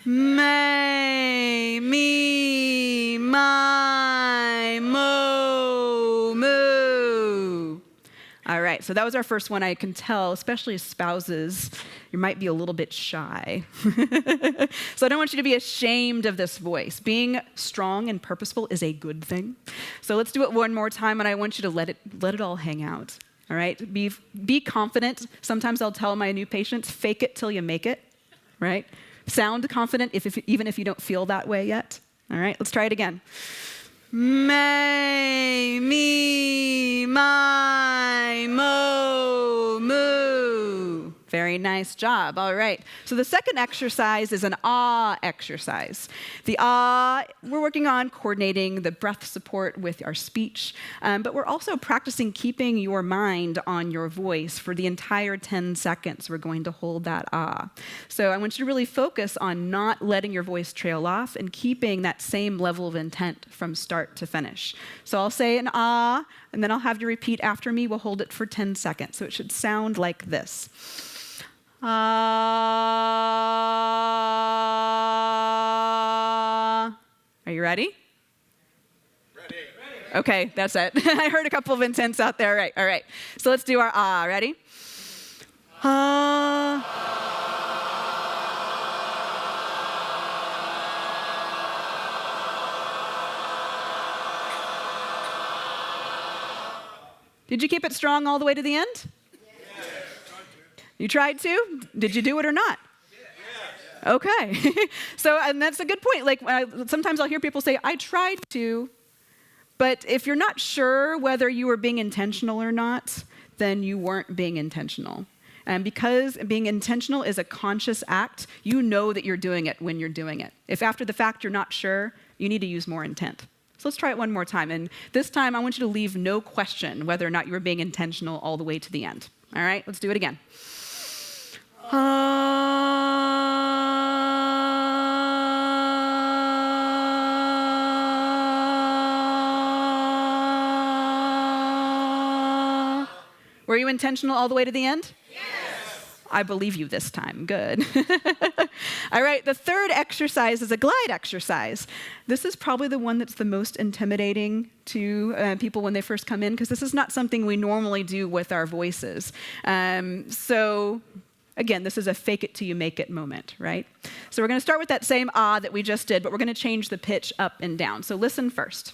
May, me, my, mo, moo. All right, so that was our first one. I can tell, especially as spouses, you might be a little bit shy. So I don't want you to be ashamed of this voice. Being strong and purposeful is a good thing. So let's do it one more time, and I want you to let it all hang out. All right, be confident. Sometimes I'll tell my new patients, fake it till you make it, right? Sound confident even if you don't feel that way yet. All right, let's try it again. May, me, my, mo, moo. Very nice job. All right. So the second exercise is an ah exercise. The ah, we're working on coordinating the breath support with our speech, but we're also practicing keeping your mind on your voice for the entire 10 seconds. We're going to hold that ah. So I want you to really focus on not letting your voice trail off and keeping that same level of intent from start to finish. So I'll say an ah, and then I'll have you repeat after me. We'll hold it for 10 seconds. So it should sound like this. Ah. Are you ready? Ready. Okay, that's it. I heard a couple of intents out there. All right. So let's do our ah. Ready? Did you keep it strong all the way to the end? Yes. You tried to? Did you do it or not? Yes. Okay. So, and that's a good point. Like, sometimes I'll hear people say, I tried to, but if you're not sure whether you were being intentional or not, then you weren't being intentional. And because being intentional is a conscious act, you know that you're doing it when you're doing it. If after the fact you're not sure, you need to use more intent. So let's try it one more time. And this time I want you to leave no question whether or not you were being intentional all the way to the end. All right, let's do it again. Were you intentional all the way to the end? Yes. I believe you this time. Good. All right, the third exercise is a glide exercise. This is probably the one that's the most intimidating to people when they first come in, because this is not something we normally do with our voices. So again, this is a fake it till you make it moment, right? So we're going to start with that same ah that we just did, but we're going to change the pitch up and down. So listen first.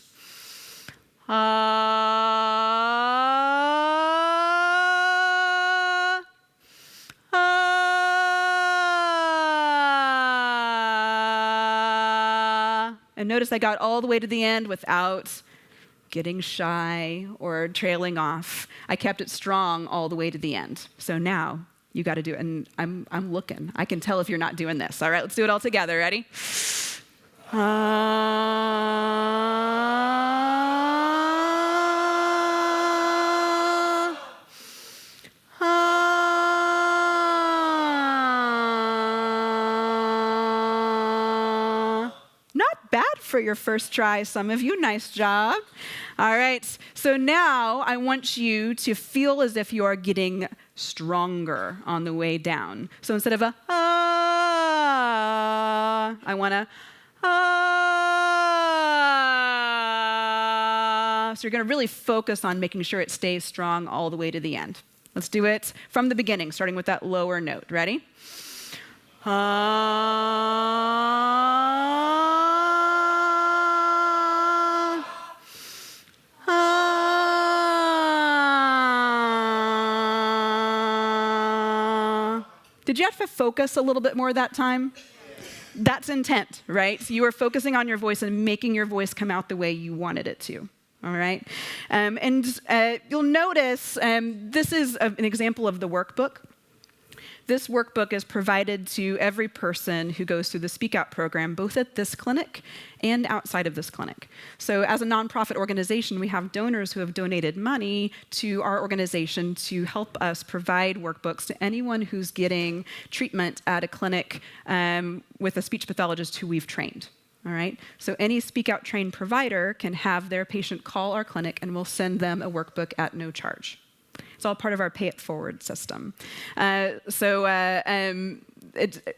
And notice I got all the way to the end without getting shy or trailing off. I kept it strong all the way to the end. So now you got to do it. And I'm looking. I can tell if you're not doing this. All right, let's do it all together. Ready? Not bad for your first try, some of you. Nice job. All right, so now I want you to feel as if you are getting stronger on the way down. So instead of a ah, I want to ah. So you're going to really focus on making sure it stays strong all the way to the end. Let's do it from the beginning, starting with that lower note. Ready? Did you have to focus a little bit more that time? That's intent, right? So you were focusing on your voice and making your voice come out the way you wanted it to. All right? And you'll notice this is an example of the workbook. This workbook is provided to every person who goes through the Speak Out program, both at this clinic and outside of this clinic. So as a nonprofit organization, we have donors who have donated money to our organization to help us provide workbooks to anyone who's getting treatment at a clinic with a speech pathologist who we've trained. All right? So any Speak Out trained provider can have their patient call our clinic and we'll send them a workbook at no charge. It's all part of our pay it forward system. It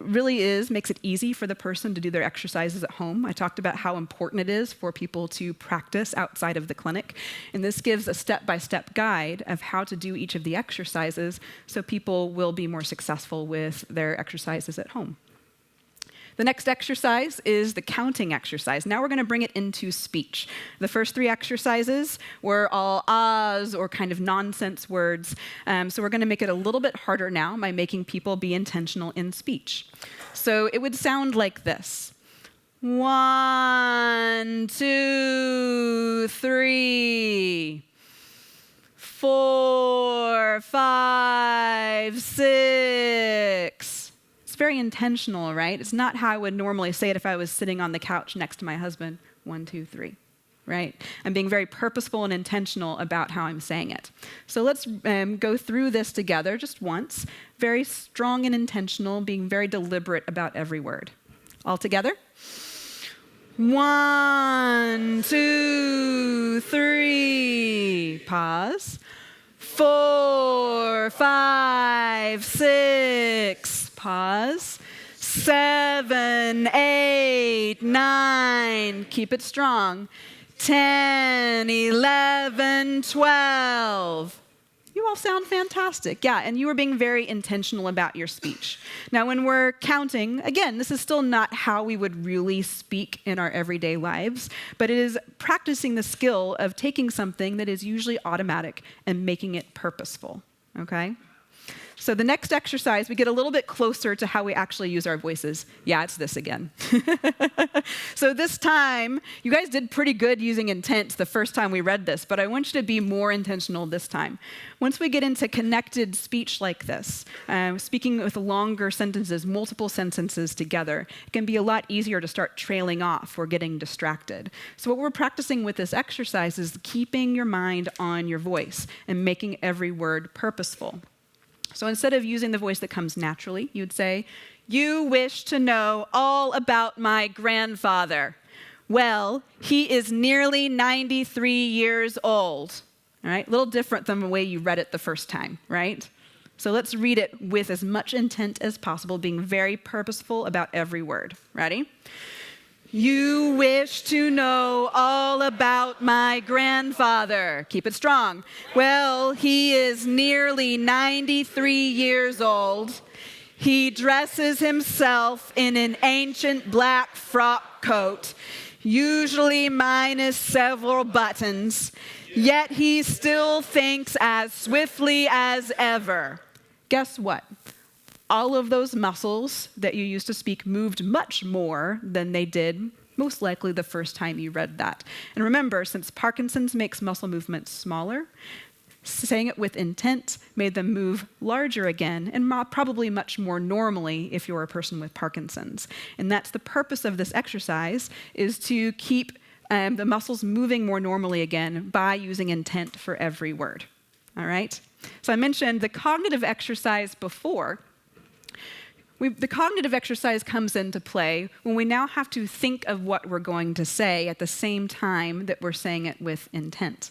really makes it easy for the person to do their exercises at home. I talked about how important it is for people to practice outside of the clinic. And this gives a step-by-step guide of how to do each of the exercises so people will be more successful with their exercises at home. The next exercise is the counting exercise. Now we're going to bring it into speech. The first three exercises were all ahs or kind of nonsense words. So we're going to make it a little bit harder now by making people be intentional in speech. So it would sound like this. 1, 2, 3, 4, 5, 6. It's very intentional, right? It's not how I would normally say it if I was sitting on the couch next to my husband. 1, 2, 3, right? I'm being very purposeful and intentional about how I'm saying it. So let's go through this together just once. Very strong and intentional, being very deliberate about every word. All together? 1, 2, 3. Pause. 4, 5, 6. Pause. 7, 8, 9. Keep it strong. 10, 11, 12. You You all sound fantastic. Yeah, and you are being very intentional about your speech. Now, when we're counting, again, this is still not how we would really speak in our everyday lives, but it is practicing the skill of taking something that is usually automatic and making it purposeful, okay? So the next exercise, we get a little bit closer to how we actually use our voices. Yeah, it's this again. So this time, you guys did pretty good using intent the first time we read this, but I want you to be more intentional this time. Once we get into connected speech like this, speaking with longer sentences, multiple sentences together, it can be a lot easier to start trailing off or getting distracted. So what we're practicing with this exercise is keeping your mind on your voice and making every word purposeful. So instead of using the voice that comes naturally, you'd say, "You wish to know all about my grandfather. Well, he is nearly 93 years old." All right, a little different than the way you read it the first time, right? So let's read it with as much intent as possible, being very purposeful about every word. Ready? "You wish to know all about my grandfather." Keep it strong. "Well, he is nearly 93 years old. He dresses himself in an ancient black frock coat, usually minus several buttons, yet he still thinks as swiftly as ever." Guess what? All of those muscles that you used to speak moved much more than they did most likely the first time you read that. And remember, since Parkinson's makes muscle movements smaller, saying it with intent made them move larger again, and probably much more normally if you're a person with Parkinson's. And that's the purpose of this exercise, is to keep the muscles moving more normally again by using intent for every word. All right? So I mentioned the cognitive exercise before. The cognitive exercise comes into play when we now have to think of what we're going to say at the same time that we're saying it with intent.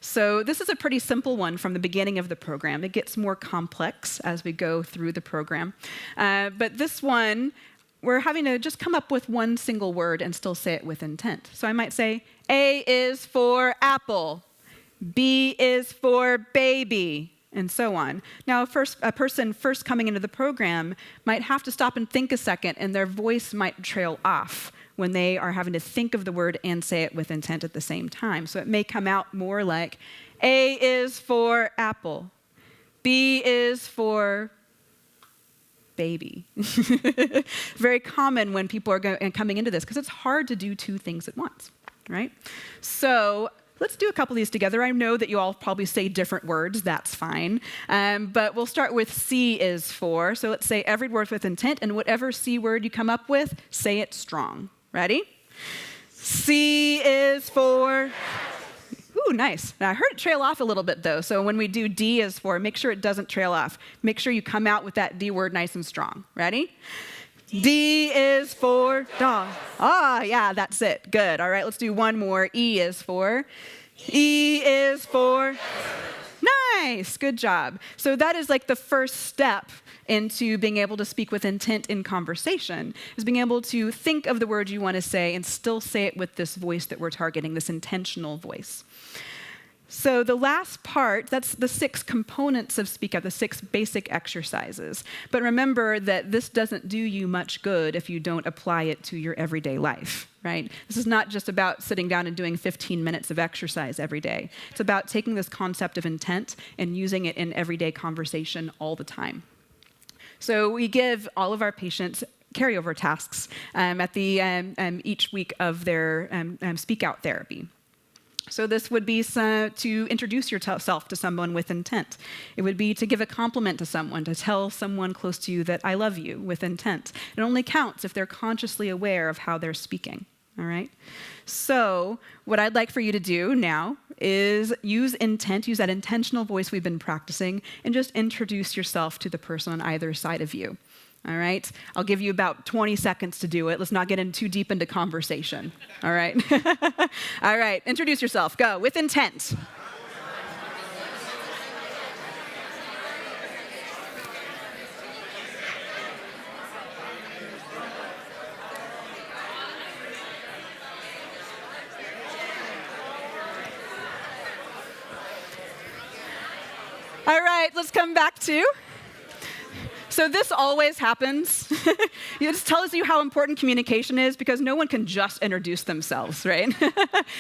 So this is a pretty simple one from the beginning of the program. It gets more complex as we go through the program. But this one, we're having to just come up with one single word and still say it with intent. So I might say, A is for apple, B is for baby, and so on. Now, a person first coming into the program might have to stop and think a second, and their voice might trail off when they are having to think of the word and say it with intent at the same time. So it may come out more like, A is for apple, B is for baby. Very common when people are coming into this, because it's hard to do two things at once, right? So let's do a couple of these together. I know that you all probably say different words. That's fine. But we'll start with C is for. So let's say every word with intent, and whatever C word you come up with, say it strong. Ready? C is for. Ooh, nice. Now, I heard it trail off a little bit, though. So when we do D is for, make sure it doesn't trail off. Make sure you come out with that D word nice and strong. Ready? D is for dog. Ah, yeah, that's it. Good. All right, let's do one more. E is for. E is for. Nice. Good job. So that is like the first step into being able to speak with intent in conversation, is being able to think of the word you want to say and still say it with this voice that we're targeting, this intentional voice. So the last part, that's the 6 components of Speak Out, the 6 basic exercises. But remember that this doesn't do you much good if you don't apply it to your everyday life, right? This is not just about sitting down and doing 15 minutes of exercise every day. It's about taking this concept of intent and using it in everyday conversation all the time. So we give all of our patients carryover tasks at the each week of their Speak Out therapy. So this would be to introduce yourself to someone with intent. It would be to give a compliment to someone, to tell someone close to you that I love you with intent. It only counts if they're consciously aware of how they're speaking, all right? So what I'd like for you to do now is use intent, use that intentional voice we've been practicing, and just introduce yourself to the person on either side of you. All right? I'll give you about 20 seconds to do it. Let's not get in too deep into conversation. All right? All right, introduce yourself. Go, with intent. All right, let's come back to. So this always happens. This tells you how important communication is because no one can just introduce themselves, right?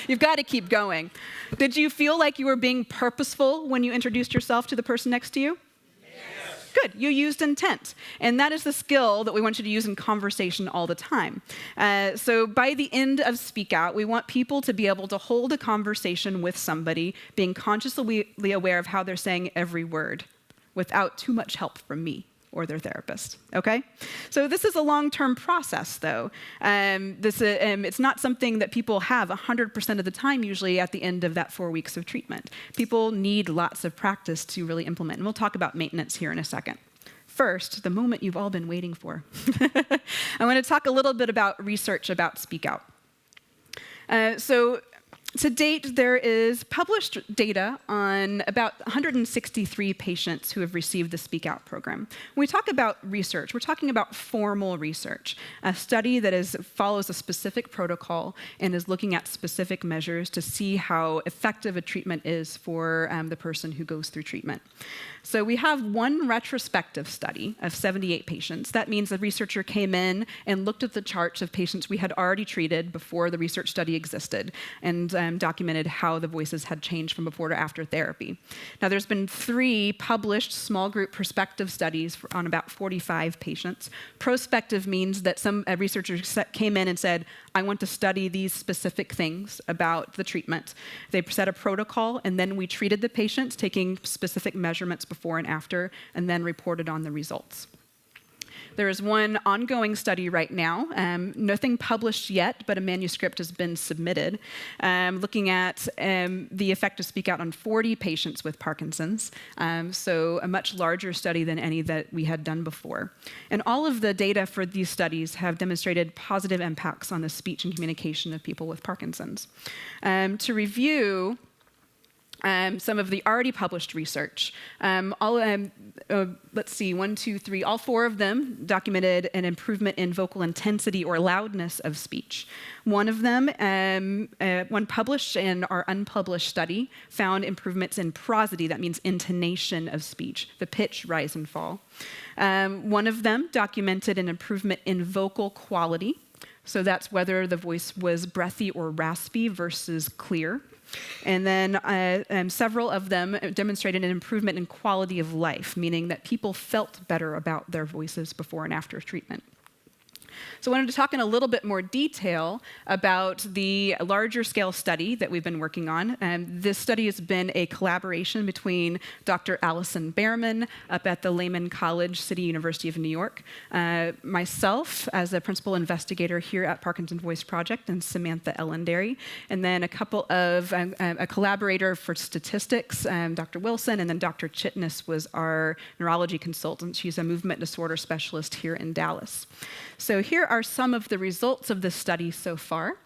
You've got to keep going. Did you feel like you were being purposeful when you introduced yourself to the person next to you? Yes. Good, you used intent. And that is the skill that we want you to use in conversation all the time. So by the end of Speak Out, we want people to be able to hold a conversation with somebody, being consciously aware of how they're saying every word without too much help from me or their therapist, okay? So this is a long-term process, though. It's not something that people have 100% of the time, usually at the end of that 4 weeks of treatment. People need lots of practice to really implement, and we'll talk about maintenance here in a second. First, the moment you've all been waiting for. I want to talk a little bit about research about Speak Out. So to date, there is published data on about 163 patients who have received the Speak Out program. When we talk about research, we're talking about formal research, a study that follows a specific protocol and is looking at specific measures to see how effective a treatment is for the person who goes through treatment. So we have one retrospective study of 78 patients. That means the researcher came in and looked at the charts of patients we had already treated before the research study existed and documented how the voices had changed from before to after therapy. Now, there's been 3 published small group prospective studies on about 45 patients. Prospective means that some researchers came in and said, I want to study these specific things about the treatment. They set a protocol, and then we treated the patients, taking specific measurements before and after, and then reported on the results. There is one ongoing study right now, nothing published yet, but a manuscript has been submitted, looking at the effect of Speak Out on 40 patients with Parkinson's, so a much larger study than any that we had done before. And all of the data for these studies have demonstrated positive impacts on the speech and communication of people with Parkinson's. To review some of the already published research. Let's see, 1, 2, 3, all 4 of them documented an improvement in vocal intensity or loudness of speech. One of them, one published and our unpublished study, found improvements in prosody, that means intonation of speech, the pitch, rise and fall. One of them documented an improvement in vocal quality, so that's whether the voice was breathy or raspy versus clear. And then several of them demonstrated an improvement in quality of life, meaning that people felt better about their voices before and after treatment. So I wanted to talk in a little bit more detail about the larger scale study that we've been working on. This study has been a collaboration between Dr. Allison Behrman up at the Lehman College, City University of New York, myself as a principal investigator here at Parkinson Voice Project, and Samantha Ellenderry, and then a couple of, a collaborator for statistics, Dr. Wilson, and then Dr. Chitness was our neurology consultant. She's a movement disorder specialist here in Dallas. So here are some of the results of this study so far.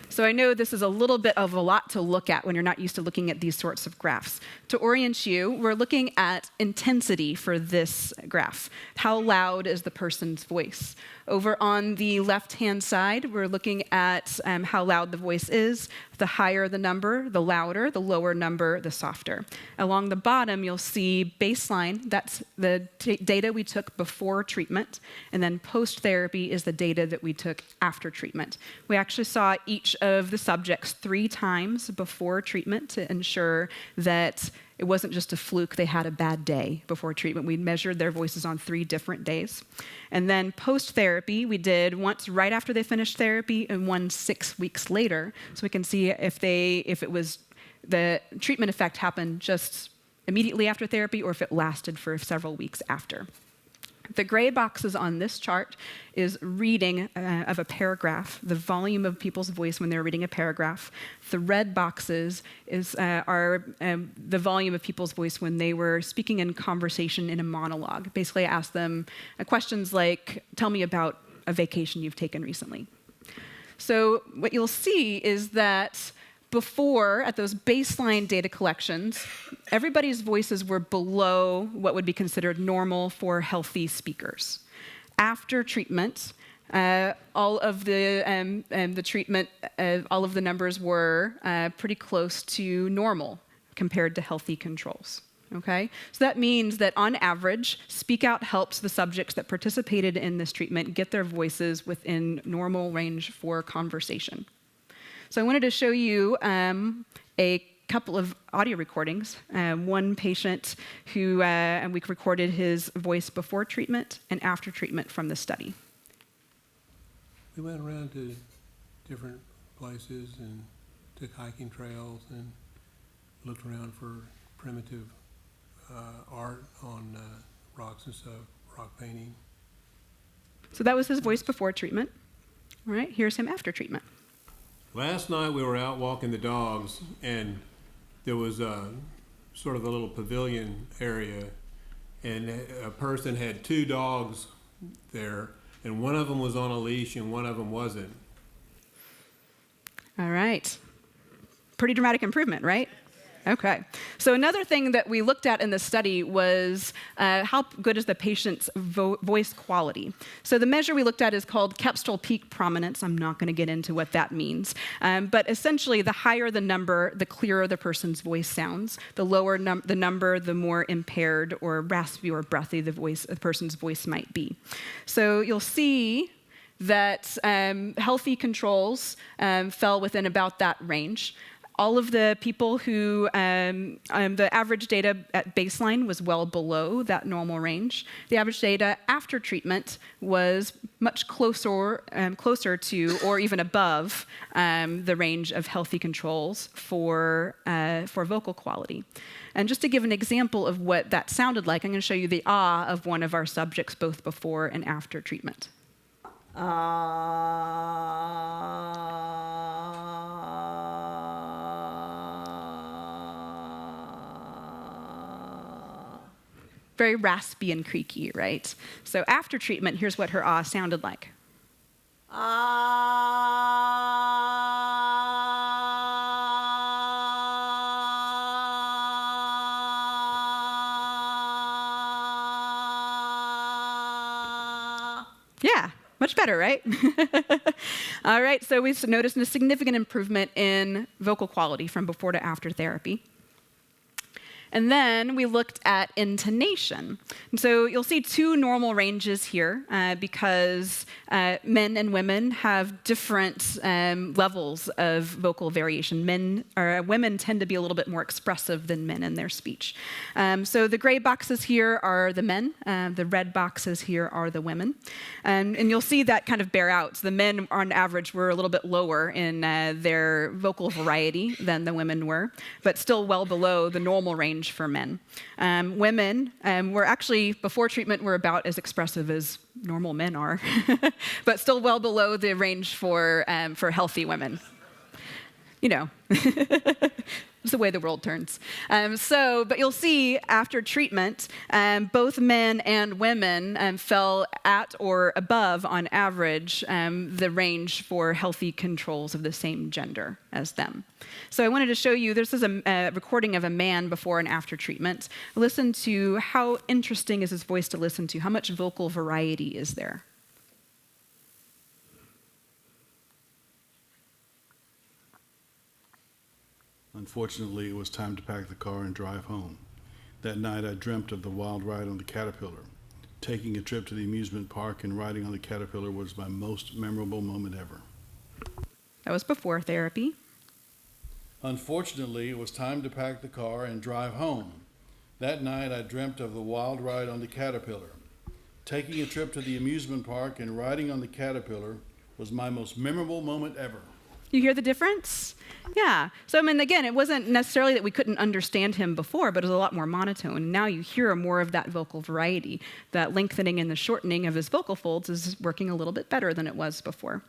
So I know this is a little bit of a lot to look at when you're not used to looking at these sorts of graphs. To orient you, we're looking at intensity for this graph. How loud is the person's voice? Over on the left-hand side, we're looking at how loud the voice is. The higher the number, the louder. The lower number, the softer. Along the bottom, you'll see baseline. That's the data we took before treatment. And then post-therapy is the data that we took after treatment. We actually saw each of the subjects 3 times before treatment to ensure that it wasn't just a fluke, they had a bad day before treatment. We measured their voices on 3 different days. And then post-therapy, we did once right after they finished therapy and one 6 weeks later, so we can see if it was the treatment effect happened just immediately after therapy or if it lasted for several weeks after. The gray boxes on this chart is reading of a paragraph, the volume of people's voice when they're reading a paragraph. The red boxes are the volume of people's voice when they were speaking in conversation in a monologue. Basically, I asked them questions like, tell me about a vacation you've taken recently. So what you'll see is that before, at those baseline data collections, everybody's voices were below what would be considered normal for healthy speakers. After treatment, all of the treatment, all of the numbers were pretty close to normal compared to healthy controls. Okay, so that means that on average, Speak Out helps the subjects that participated in this treatment get their voices within normal range for conversation. So I wanted to show you a couple of audio recordings. One patient who and we recorded his voice before treatment and after treatment from the study. We went around to different places and took hiking trails and looked around for primitive art on rocks and stuff, rock painting. So that was his voice before treatment. All right, here's him after treatment. Last night we were out walking the dogs, and there was sort of a little pavilion area, and a person had 2 dogs there, and one of them was on a leash and one of them wasn't. All right. Pretty dramatic improvement, right? Okay. So another thing that we looked at in the study was how good is the patient's voice quality. So the measure we looked at is called Kepstall Peak Prominence. I'm not going to get into what that means. But essentially, the higher the number, the clearer the person's voice sounds. The lower the number, the more impaired or raspy or breathy the person's voice might be. So you'll see that healthy controls fell within about that range. All of the people who, the average data at baseline was well below that normal range. The average data after treatment was much closer to, or even above, the range of healthy controls for vocal quality. And just to give an example of what that sounded like, I'm going to show you the ah of one of our subjects both before and after treatment. Very raspy and creaky, right? So after treatment, here's what her ah sounded like. Yeah, much better, right? All right, so we noticed a significant improvement in vocal quality from before to after therapy. And then we looked at intonation. And so you'll see 2 normal ranges here because men and women have different levels of vocal variation. Women tend to be a little bit more expressive than men in their speech. So the gray boxes here are the men. The red boxes here are the women. And you'll see that kind of bear out. So the men, on average, were a little bit lower in their vocal variety than the women were, but still well below the normal range for men. Women were actually, before treatment, were about as expressive as normal men are, but still well below the range for healthy women. You know, it's the way the world turns. But you'll see after treatment, both men and women fell at or above, on average, the range for healthy controls of the same gender as them. So I wanted to show you, this is a recording of a man before and after treatment. Listen to how interesting is his voice to listen to, how much vocal variety is there. Unfortunately, it was time to pack the car and drive home. That night, I dreamt of the wild ride on the Caterpillar. Taking a trip to the amusement park and riding on the Caterpillar was my most memorable moment ever. That was before therapy. Unfortunately, it was time to pack the car and drive home. That night, I dreamt of the wild ride on the Caterpillar. Taking a trip to the amusement park and riding on the Caterpillar was my most memorable moment ever. You hear the difference? Yeah. So, I mean, again, it wasn't necessarily that we couldn't understand him before, but it was a lot more monotone. Now you hear more of that vocal variety. That lengthening and the shortening of his vocal folds is working a little bit better than it was before.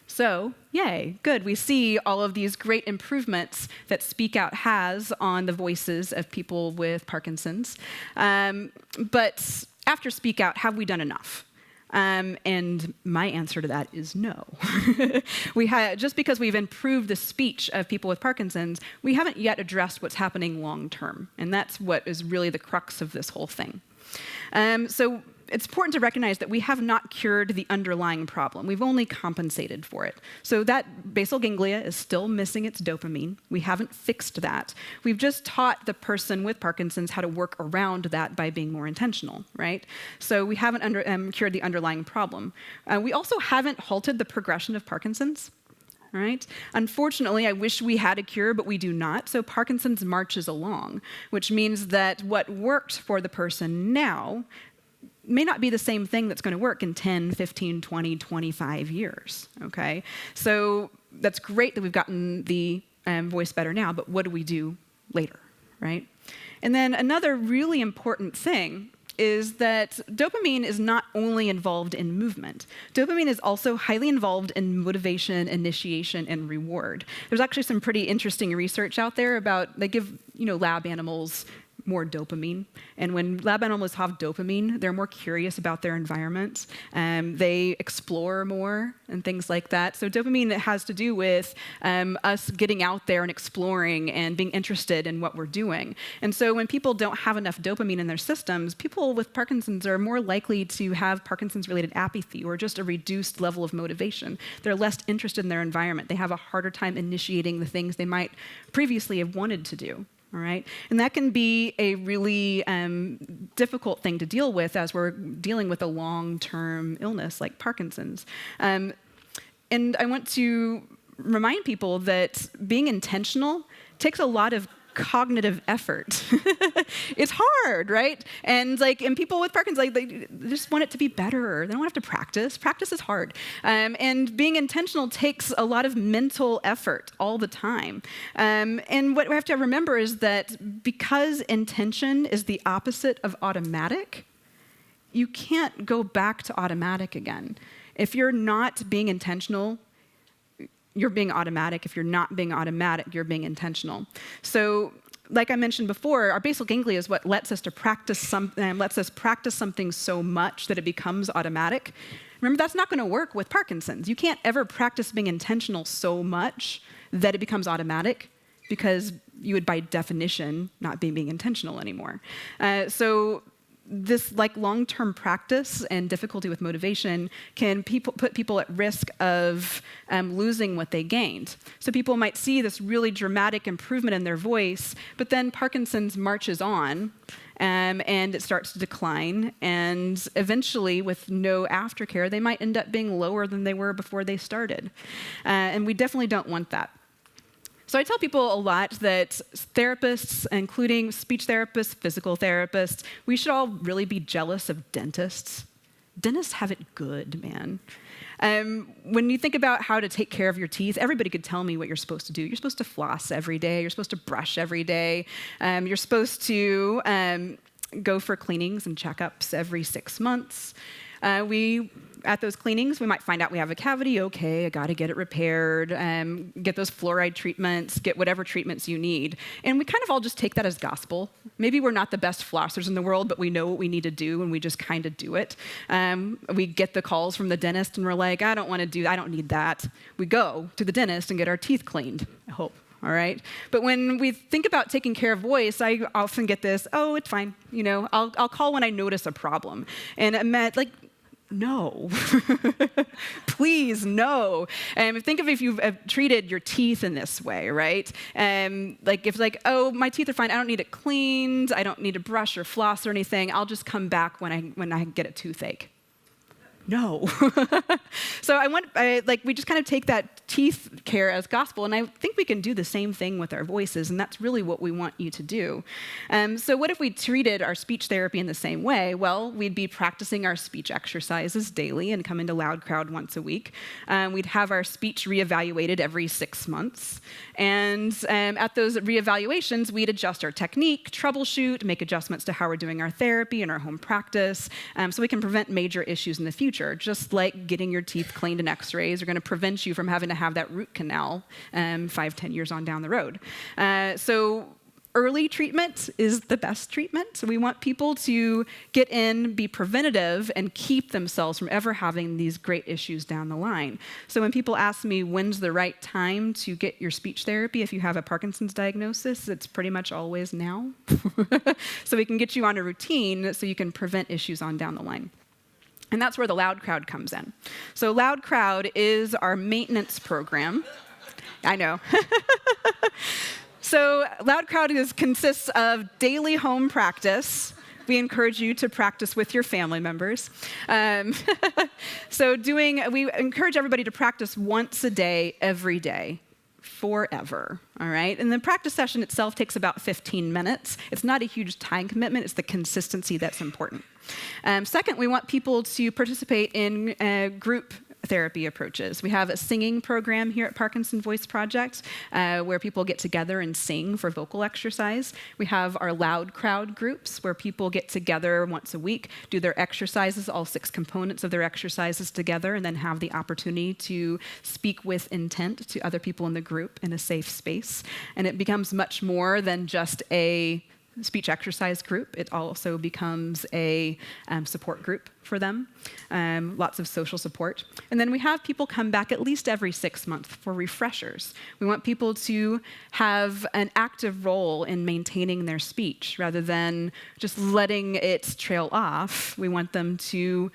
So, yay, good. We see all of these great improvements that Speak Out has on the voices of people with Parkinson's. But after Speak Out, have we done enough? And my answer to that is no. Just because we've improved the speech of people with Parkinson's, we haven't yet addressed what's happening long term. And that's what is really the crux of this whole thing. So it's important to recognize that we have not cured the underlying problem. We've only compensated for it. So that basal ganglia is still missing its dopamine. We haven't fixed that. We've just taught the person with Parkinson's how to work around that by being more intentional, right? So we haven't cured the underlying problem. We also haven't halted the progression of Parkinson's. Right? Unfortunately, I wish we had a cure, but we do not. So Parkinson's marches along, which means that what worked for the person now may not be the same thing that's going to work in 10, 15, 20, 25 years, okay? So that's great that we've gotten the voice better now, but what do we do later, right? And then another really important thing is that dopamine is not only involved in movement. Dopamine is also highly involved in motivation, initiation, and reward. There's actually some pretty interesting research out there about, they give lab animals more dopamine. And when lab animals have dopamine, they're more curious about their environment. They explore more and things like that. So dopamine has to do with us getting out there and exploring and being interested in what we're doing. And so when people don't have enough dopamine in their systems, people with Parkinson's are more likely to have Parkinson's-related apathy or just a reduced level of motivation. They're less interested in their environment. They have a harder time initiating the things they might previously have wanted to do. All right? And that can be a really difficult thing to deal with as we're dealing with a long-term illness like Parkinson's. And I want to remind people that being intentional takes a lot of cognitive effort. It's hard, right? And people with Parkinson's, they just want it to be better. They don't have to practice. Practice is hard. And being intentional takes a lot of mental effort all the time. And what we have to remember is that because intention is the opposite of automatic, you can't go back to automatic again. If you're not being intentional, you're being automatic. If you're not being automatic, you're being intentional. So, like I mentioned before, our basal ganglia is what lets us practice something so much that it becomes automatic. Remember, that's not going to work with Parkinson's. You can't ever practice being intentional so much that it becomes automatic, because you would, by definition, not be being intentional anymore. So this long-term practice and difficulty with motivation can put people at risk of losing what they gained. So people might see this really dramatic improvement in their voice, but then Parkinson's marches on, and it starts to decline, and eventually, with no aftercare, they might end up being lower than they were before they started. And we definitely don't want that. So I tell people a lot that therapists, including speech therapists, physical therapists, we should all really be jealous of dentists. Dentists have it good, man. When you think about how to take care of your teeth, everybody could tell me what you're supposed to do. You're supposed to floss every day. You're supposed to brush every day. You're supposed to go for cleanings and checkups every 6 months. At those cleanings, we might find out we have a cavity. Okay, I got to get it repaired. Get those fluoride treatments, get whatever treatments you need. And we kind of all just take that as gospel. Maybe we're not the best flossers in the world, but we know what we need to do, and we just kind of do it. We get the calls from the dentist, and we're like, I don't need that. We go to the dentist and get our teeth cleaned, I hope. All right? But when we think about taking care of voice, I often get this, oh, it's fine. I'll call when I notice a problem. And I'm no. Please, no. Think of if you've treated your teeth in this way, right? If oh, my teeth are fine, I don't need it cleaned, I don't need to brush or floss or anything, I'll just come back when I get a toothache. No. So we just kind of take that teeth care as gospel, and I think we can do the same thing with our voices, and that's really what we want you to do. So what if we treated our speech therapy in the same way? Well, we'd be practicing our speech exercises daily and come into Loud Crowd once a week. We'd have our speech reevaluated every 6 months, and at those reevaluations, we'd adjust our technique, troubleshoot, make adjustments to how we're doing our therapy and our home practice, so we can prevent major issues in the future. Just like getting your teeth cleaned and x-rays are going to prevent you from having to have that root canal 5-10 years on down the road. So early treatment is the best treatment. So we want people to get in, be preventative, and keep themselves from ever having these great issues down the line. So when people ask me when's the right time to get your speech therapy if you have a Parkinson's diagnosis, it's pretty much always now. So we can get you on a routine so you can prevent issues on down the line. And that's where the Loud Crowd comes in. So Loud Crowd is our maintenance program. I know. So Loud Crowd consists of daily home practice. We encourage you to practice with your family members. We encourage everybody to practice once a day, every day, forever, all right? And the practice session itself takes about 15 minutes. It's not a huge time commitment. It's the consistency that's important. Second, we want people to participate in group therapy approaches. We have a singing program here at Parkinson Voice Project where people get together and sing for vocal exercise. We have our Loud Crowd groups where people get together once a week, do their exercises, all 6 components of their exercises together, and then have the opportunity to speak with intent to other people in the group in a safe space. And it becomes much more than just a speech exercise group. It also becomes a support group for them, lots of social support. And then we have people come back at least every 6 months for refreshers. We want people to have an active role in maintaining their speech rather than just letting it trail off. We want them to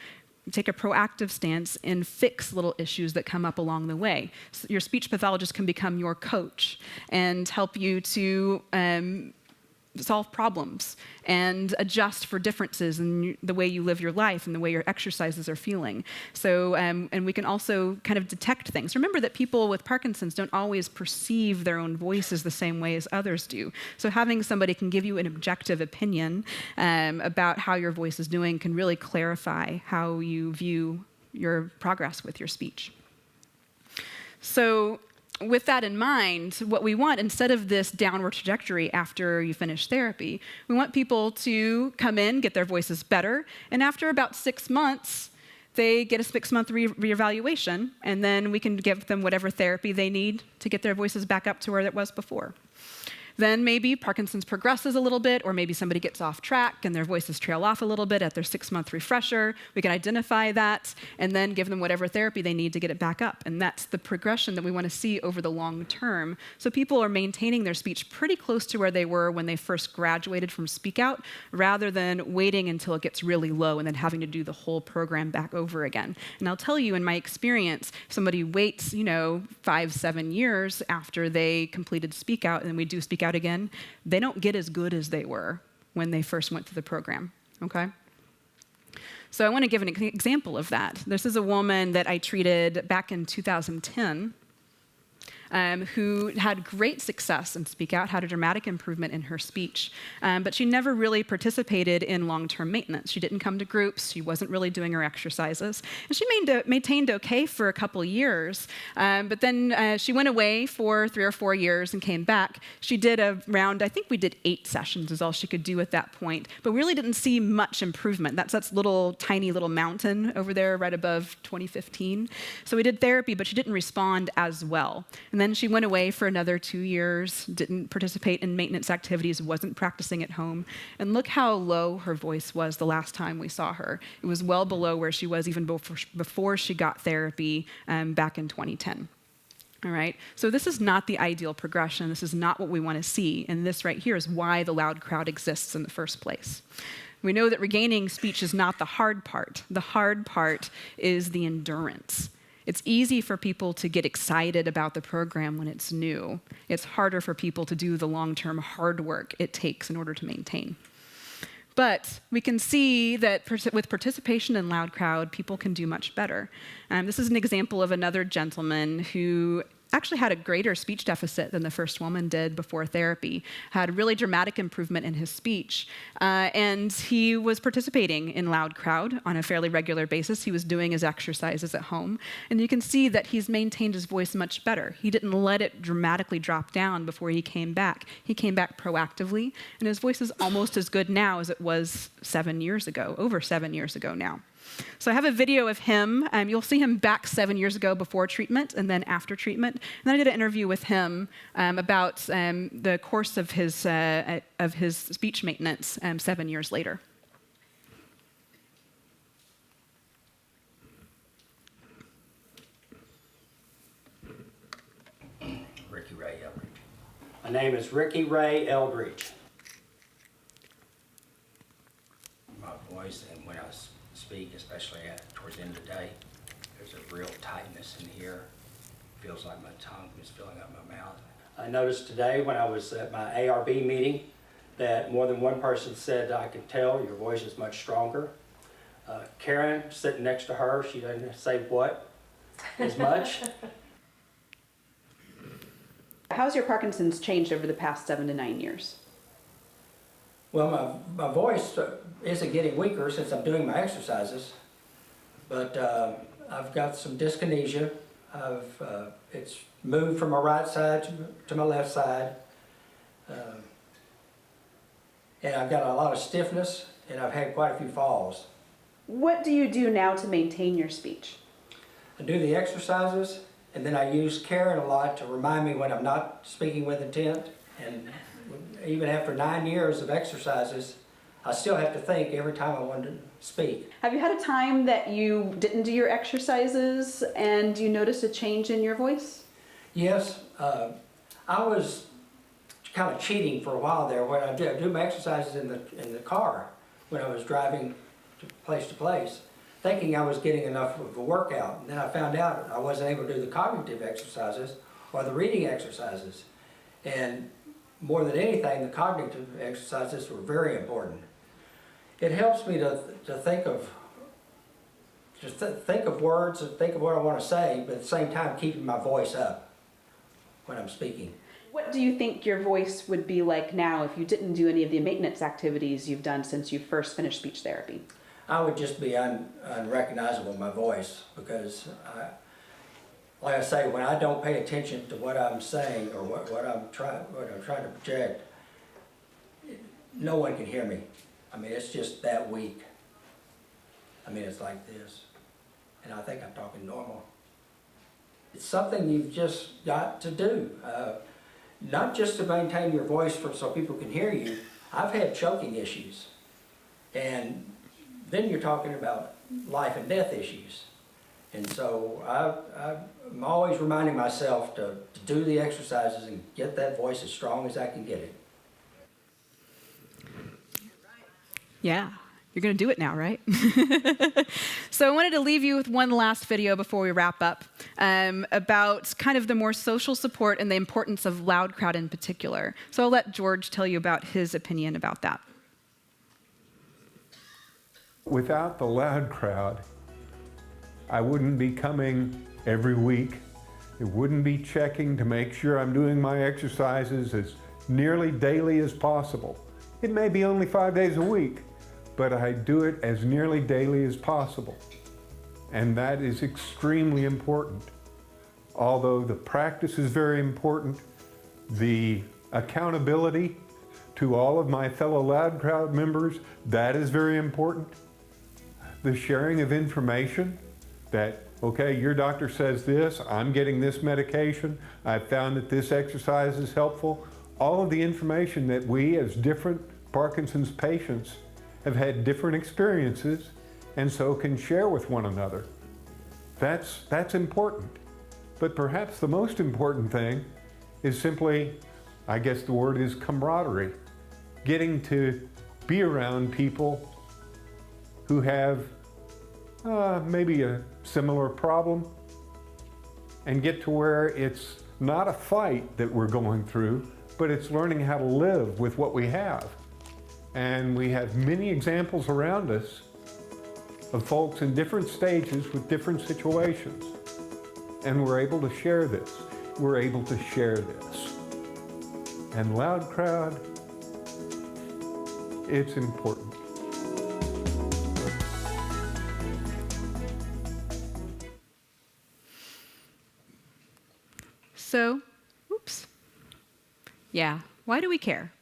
take a proactive stance and fix little issues that come up along the way. So your speech pathologist can become your coach and help you to solve problems and adjust for differences in the way you live your life and the way your exercises are feeling. So, and we can also kind of detect things. Remember that people with Parkinson's don't always perceive their own voices the same way as others do. So having somebody can give you an objective opinion about how your voice is doing can really clarify how you view your progress with your speech. So, with that in mind, what we want, instead of this downward trajectory after you finish therapy, we want people to come in, get their voices better, and after about 6 months, they get a 6-month reevaluation, and then we can give them whatever therapy they need to get their voices back up to where it was before. Then maybe Parkinson's progresses a little bit, or maybe somebody gets off track and their voices trail off a little bit at their 6-month refresher. We can identify that and then give them whatever therapy they need to get it back up. And that's the progression that we want to see over the long term. So people are maintaining their speech pretty close to where they were when they first graduated from Speak Out, rather than waiting until it gets really low and then having to do the whole program back over again. And I'll tell you, in my experience, somebody waits, 5-7 years after they completed Speak Out, and we do Speak Out again, they don't get as good as they were when they first went through the program, okay? So I want to give an example of that. This is a woman that I treated back in 2010 who had great success in Speak Out, had a dramatic improvement in her speech, but she never really participated in long-term maintenance. She didn't come to groups, she wasn't really doing her exercises, and she maintained okay for a couple years, but then she went away for 3 or 4 years and came back. She did around, I think we did 8 sessions is all she could do at that point, but we really didn't see much improvement. That's tiny little mountain over there right above 2015. So we did therapy, but she didn't respond as well. And then she went away for another 2 years, didn't participate in maintenance activities, wasn't practicing at home. And look how low her voice was the last time we saw her. It was well below where she was even before she got therapy back in 2010. All right, so this is not the ideal progression. This is not what we want to see. And this right here is why the Loud Crowd exists in the first place. We know that regaining speech is not the hard part. The hard part is the endurance. It's easy for people to get excited about the program when it's new. It's harder for people to do the long-term hard work it takes in order to maintain. But we can see that with participation in Loud Crowd, people can do much better. This is an example of another gentleman who actually had a greater speech deficit than the first woman did before therapy, had really dramatic improvement in his speech, and he was participating in Loud Crowd on a fairly regular basis. He was doing his exercises at home, and you can see that he's maintained his voice much better. He didn't let it dramatically drop down before he came back. He came back proactively, and his voice is almost as good now as it was 7 years ago, over 7 years ago now. So I have a video of him. You'll see him back 7 years ago before treatment and then after treatment. And then I did an interview with him about the course of his speech maintenance 7 years later. Ricky Ray Eldridge. My name is Ricky Ray Eldridge. My voice, and when I speak, especially towards the end of the day. There's a real tightness in here. Feels like my tongue is filling up my mouth. I noticed today when I was at my ARB meeting that more than one person said, I can tell your voice is much stronger. Karen, sitting next to her, she doesn't say what as much. How's your Parkinson's changed over the past 7 to 9 years? Well, my voice isn't getting weaker since I'm doing my exercises, but I've got some dyskinesia. It's moved from my right side to my left side, and I've got a lot of stiffness, and I've had quite a few falls. What do you do now to maintain your speech? I do the exercises, and then I use Karen a lot to remind me when I'm not speaking with intent. And even after 9 years of exercises, I still have to think every time I want to speak. Have you had a time that you didn't do your exercises and you noticed a change in your voice? Yes, I was kind of cheating for a while there when I do my exercises in the car when I was driving to place, thinking I was getting enough of a workout. And then I found out I wasn't able to do the cognitive exercises or the reading exercises. And more than anything, the cognitive exercises were very important. It helps me to think of words and think of what I want to say, but at the same time keeping my voice up when I'm speaking. What do you think your voice would be like now if you didn't do any of the maintenance activities you've done since you first finished speech therapy? I would just be unrecognizable in my voice because, like I say, when I don't pay attention to what I'm saying or what I'm trying to project, no one can hear me. I mean, it's just that weak. I mean, it's like this, and I think I'm talking normal. It's something you've just got to do, not just to maintain your voice so people can hear you. I've had choking issues, and then you're talking about life and death issues. And so I'm always reminding myself to do the exercises and get that voice as strong as I can get it. Yeah, you're going to do it now, right? So I wanted to leave you with one last video before we wrap up about kind of the more social support and the importance of loud crowd in particular. So I'll let George tell you about his opinion about that. Without the loud crowd, I wouldn't be coming every week. It wouldn't be checking to make sure I'm doing my exercises as nearly daily as possible. It may be only 5 days a week, but I do it as nearly daily as possible. And that is extremely important. Although the practice is very important, the accountability to all of my fellow loud crowd members, that is very important. The sharing of information that, okay, your doctor says this, I'm getting this medication, I've found that this exercise is helpful. All of the information that we as different Parkinson's patients have had different experiences and so can share with one another. That's important. But perhaps the most important thing is simply, I guess the word is camaraderie. Getting to be around people who have maybe a similar problem and get to where it's not a fight that we're going through, but it's learning how to live with what we have. And we have many examples around us of folks in different stages with different situations. And we're able to share this. We're able to share this. And loud crowd, it's important. So, oops. Yeah, why do we care,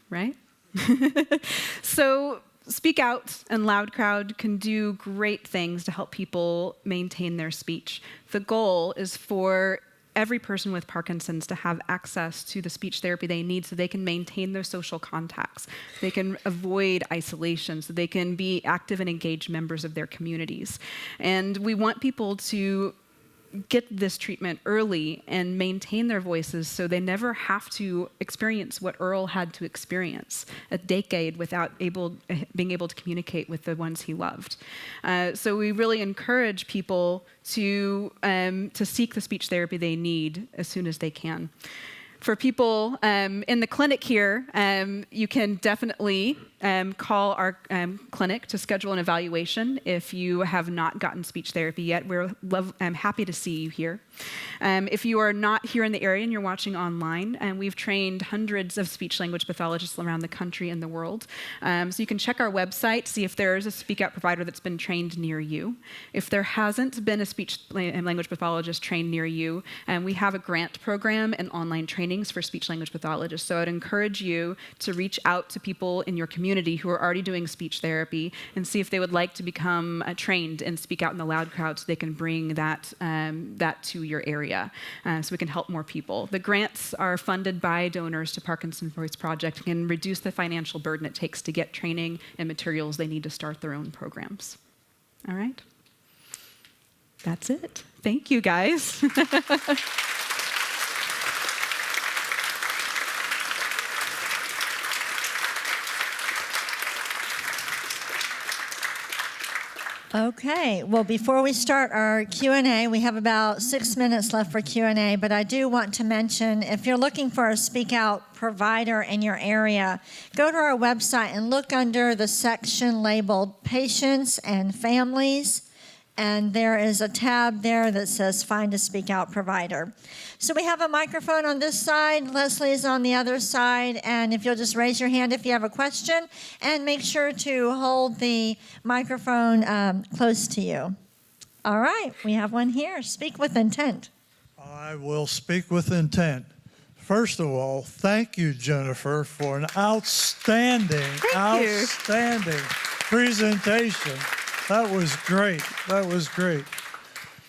right? So Speak Out and Loud Crowd can do great things to help people maintain their speech. The goal is for every person with Parkinson's to have access to the speech therapy they need so they can maintain their social contacts, they can avoid isolation, so they can be active and engaged members of their communities. And we want people to get this treatment early and maintain their voices so they never have to experience what Earl had to experience, a decade without being able to communicate with the ones he loved. So we really encourage people to seek the speech therapy they need as soon as they can. For people in the clinic here, you can definitely call our clinic to schedule an evaluation if you have not gotten speech therapy yet. I'm happy to see you here. If you are not here in the area and you're watching online, we've trained hundreds of speech-language pathologists around the country and the world. So you can check our website, see if there is a speak-out provider that's been trained near you. If there hasn't been a speech-language pathologist trained near you, we have a grant program and online trainings for speech-language pathologists. So I'd encourage you to reach out to people in your community who are already doing speech therapy and see if they would like to become trained and speak out in the loud crowd so they can bring that to your area so we can help more people. The grants are funded by donors to Parkinson Voice Project and reduce the financial burden it takes to get training and materials they need to start their own programs. All right? That's it. Thank you, guys. Okay, well, before we start our Q&A, we have about 6 minutes left for Q&A, but I do want to mention, if you're looking for a Speak Out provider in your area, go to our website and look under the section labeled Patients and Families, and there is a tab there that says Find a Speak Out Provider. So we have a microphone on this side, Leslie's on the other side, and if you'll just raise your hand if you have a question, and make sure to hold the microphone close to you. All right, we have one here. Speak with intent. I will speak with intent. First of all, thank you, Jennifer, for an outstanding presentation. That was great. That was great.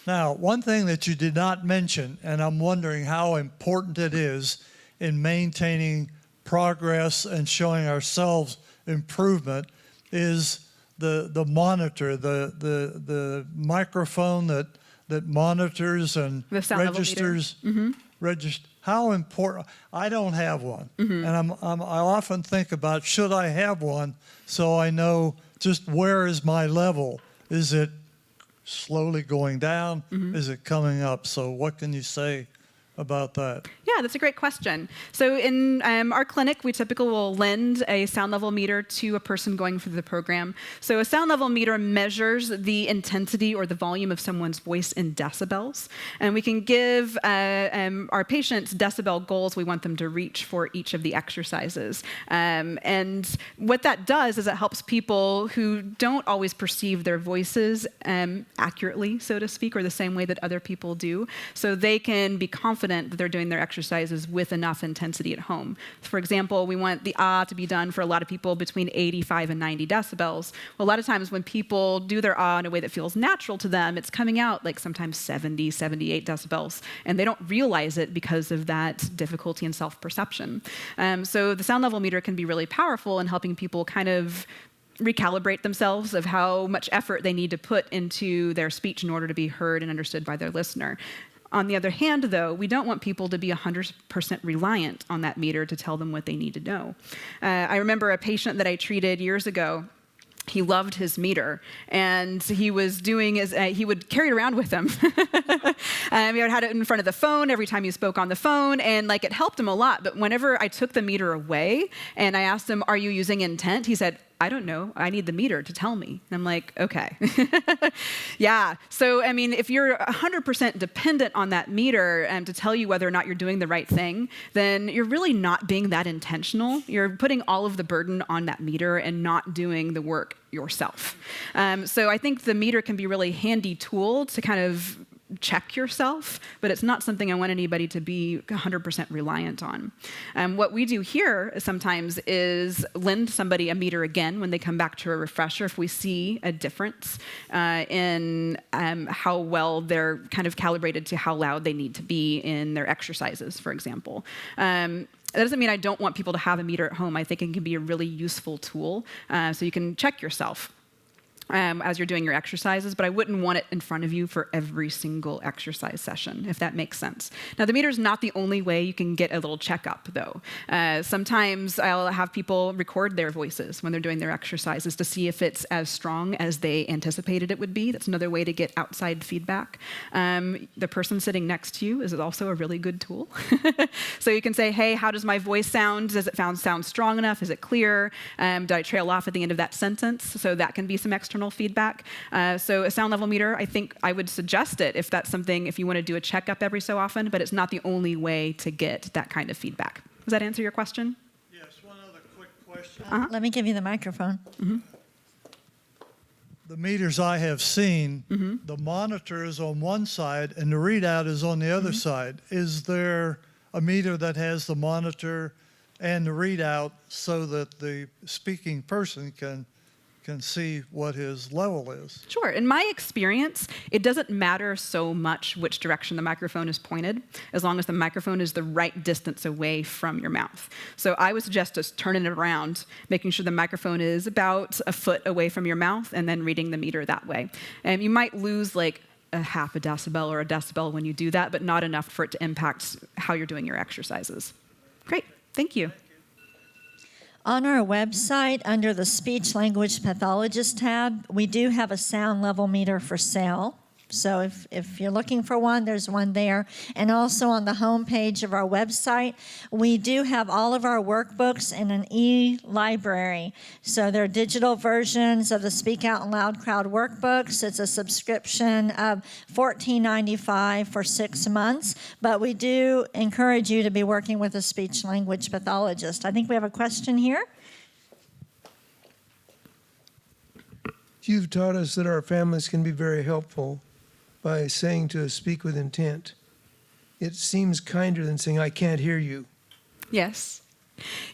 Now, one thing that you did not mention, and I'm wondering how important it is in maintaining progress and showing ourselves improvement, is the monitor, the microphone that monitors and registers. How important? I don't have one, and I often think about, should I have one so I know just where is my level? Is it slowly going down? Is it coming up? So what can you say about that? Yeah, that's a great question. So in our clinic, we typically will lend a sound level meter to a person going through the program. So a sound level meter measures the intensity or the volume of someone's voice in decibels. And we can give our patients decibel goals we want them to reach for each of the exercises. And what that does is it helps people who don't always perceive their voices accurately, so to speak, or the same way that other people do. So they can be confident that they're doing their exercises with enough intensity at home. For example, we want the ah to be done for a lot of people between 85 and 90 decibels. Well, a lot of times when people do their ah in a way that feels natural to them, it's coming out like sometimes 70, 78 decibels, and they don't realize it because of that difficulty in self-perception. So the sound level meter can be really powerful in helping people kind of recalibrate themselves of how much effort they need to put into their speech in order to be heard and understood by their listener. On the other hand, though, we don't want people to be 100% reliant on that meter to tell them what they need to know. I remember a patient that I treated years ago. He loved his meter, and he was doing he would carry it around with him. He had it in front of the phone every time he spoke on the phone, and it helped him a lot. But whenever I took the meter away and I asked him, "Are you using intent?" he said, "I don't know. I need the meter to tell me." And I'm like, okay. Yeah. So, I mean, if you're 100% dependent on that meter to tell you whether or not you're doing the right thing, then you're really not being that intentional. You're putting all of the burden on that meter and not doing the work yourself. So I think the meter can be a really handy tool to kind of check yourself, but it's not something I want anybody to be 100% reliant on. What we do here sometimes is lend somebody a meter again when they come back to a refresher if we see a difference in how well they're kind of calibrated to how loud they need to be in their exercises, for example. That doesn't mean I don't want people to have a meter at home. I think it can be a really useful tool so you can check yourself. as you're doing your exercises, but I wouldn't want it in front of you for every single exercise session, if that makes sense. Now, the meter is not the only way you can get a little checkup, though. Sometimes I'll have people record their voices when they're doing their exercises to see if it's as strong as they anticipated it would be. That's another way to get outside feedback. The person sitting next to you is also a really good tool. So you can say, hey, how does my voice sound? Does it sound strong enough? Is it clear? Did I trail off at the end of that sentence? So that can be some external feedback. So a sound level meter, I think I would suggest it if that's something, if you want to do a checkup every so often, but it's not the only way to get that kind of feedback. Does that answer your question? Yes, one other quick question. Let me give you the microphone. The meters I have seen, the monitor is on one side and the readout is on the other side. Is there a meter that has the monitor and the readout so that the speaking person can see what his level is? Sure. In my experience, it doesn't matter so much which direction the microphone is pointed, as long as the microphone is the right distance away from your mouth. So I would suggest just turning it around, making sure the microphone is about a foot away from your mouth, and then reading the meter that way. And you might lose like a half a decibel or a decibel when you do that, but not enough for it to impact how you're doing your exercises. Great. Thank you. On our website, under the Speech Language Pathologist tab, we do have a sound level meter for sale. So if you're looking for one, there's one there. And also on the homepage of our website, we do have all of our workbooks in an e-library. So they're digital versions of the Speak Out Loud Crowd workbooks. It's a subscription of $14.95 for 6 months. But we do encourage you to be working with a speech language pathologist. I think we have a question here. You've taught us that our families can be very helpful by saying to us, speak with intent. It seems kinder than saying, I can't hear you. Yes.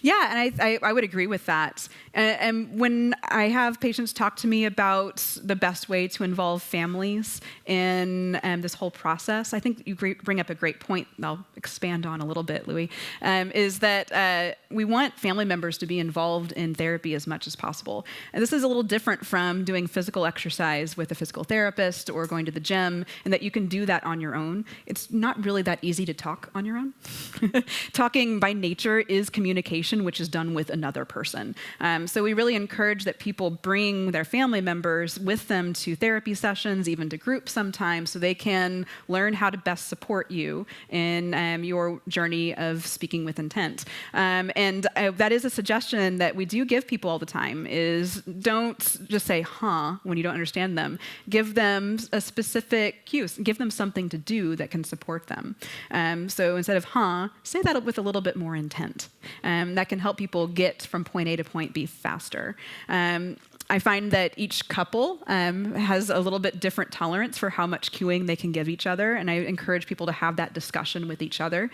Yeah, and I would agree with that. And when I have patients talk to me about the best way to involve families in this whole process, I think you bring up a great point I'll expand on a little bit, Louis, is that we want family members to be involved in therapy as much as possible. And this is a little different from doing physical exercise with a physical therapist or going to the gym, and that you can do that on your own. It's not really that easy to talk on your own. Talking by nature is communication, which is done with another person. So we really encourage that people bring their family members with them to therapy sessions, even to groups sometimes, so they can learn how to best support you in your journey of speaking with intent. And that is a suggestion that we do give people all the time, is don't just say, huh, when you don't understand them. Give them a specific cue. Give them something to do that can support them. So instead of huh, say that with a little bit more intent. That can help people get from point A to point B faster. I find that each couple has a little bit different tolerance for how much cueing they can give each other, and I encourage people to have that discussion with each other.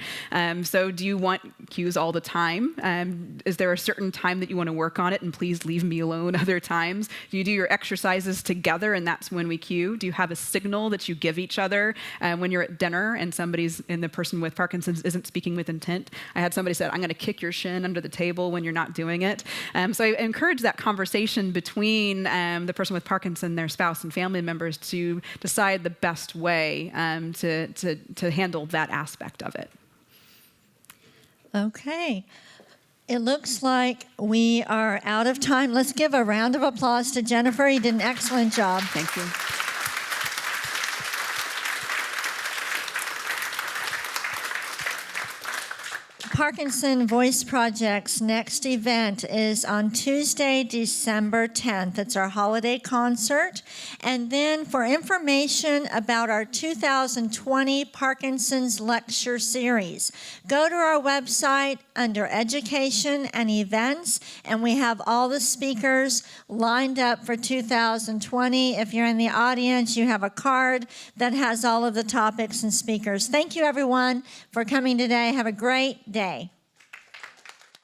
So do you want cues all the time? Is there a certain time that you want to work on it, and please leave me alone other times? Do you do your exercises together, and that's when we cue? Do you have a signal that you give each other when you're at dinner and the person with Parkinson's isn't speaking with intent? I had somebody say, I'm going to kick your shin under the table when you're not doing it. So I encourage that conversation between the person with Parkinson, their spouse, and family members to decide the best way to handle that aspect of it. Okay. It looks like we are out of time. Let's give a round of applause to Jennifer. You did an excellent job. Thank you. Parkinson Voice Project's next event is on Tuesday, December 10th. It's our holiday concert. And then for information about our 2020 Parkinson's Lecture Series, go to our website under Education and Events, and we have all the speakers lined up for 2020. If you're in the audience, you have a card that has all of the topics and speakers. Thank you, everyone, for coming today. Have a great day.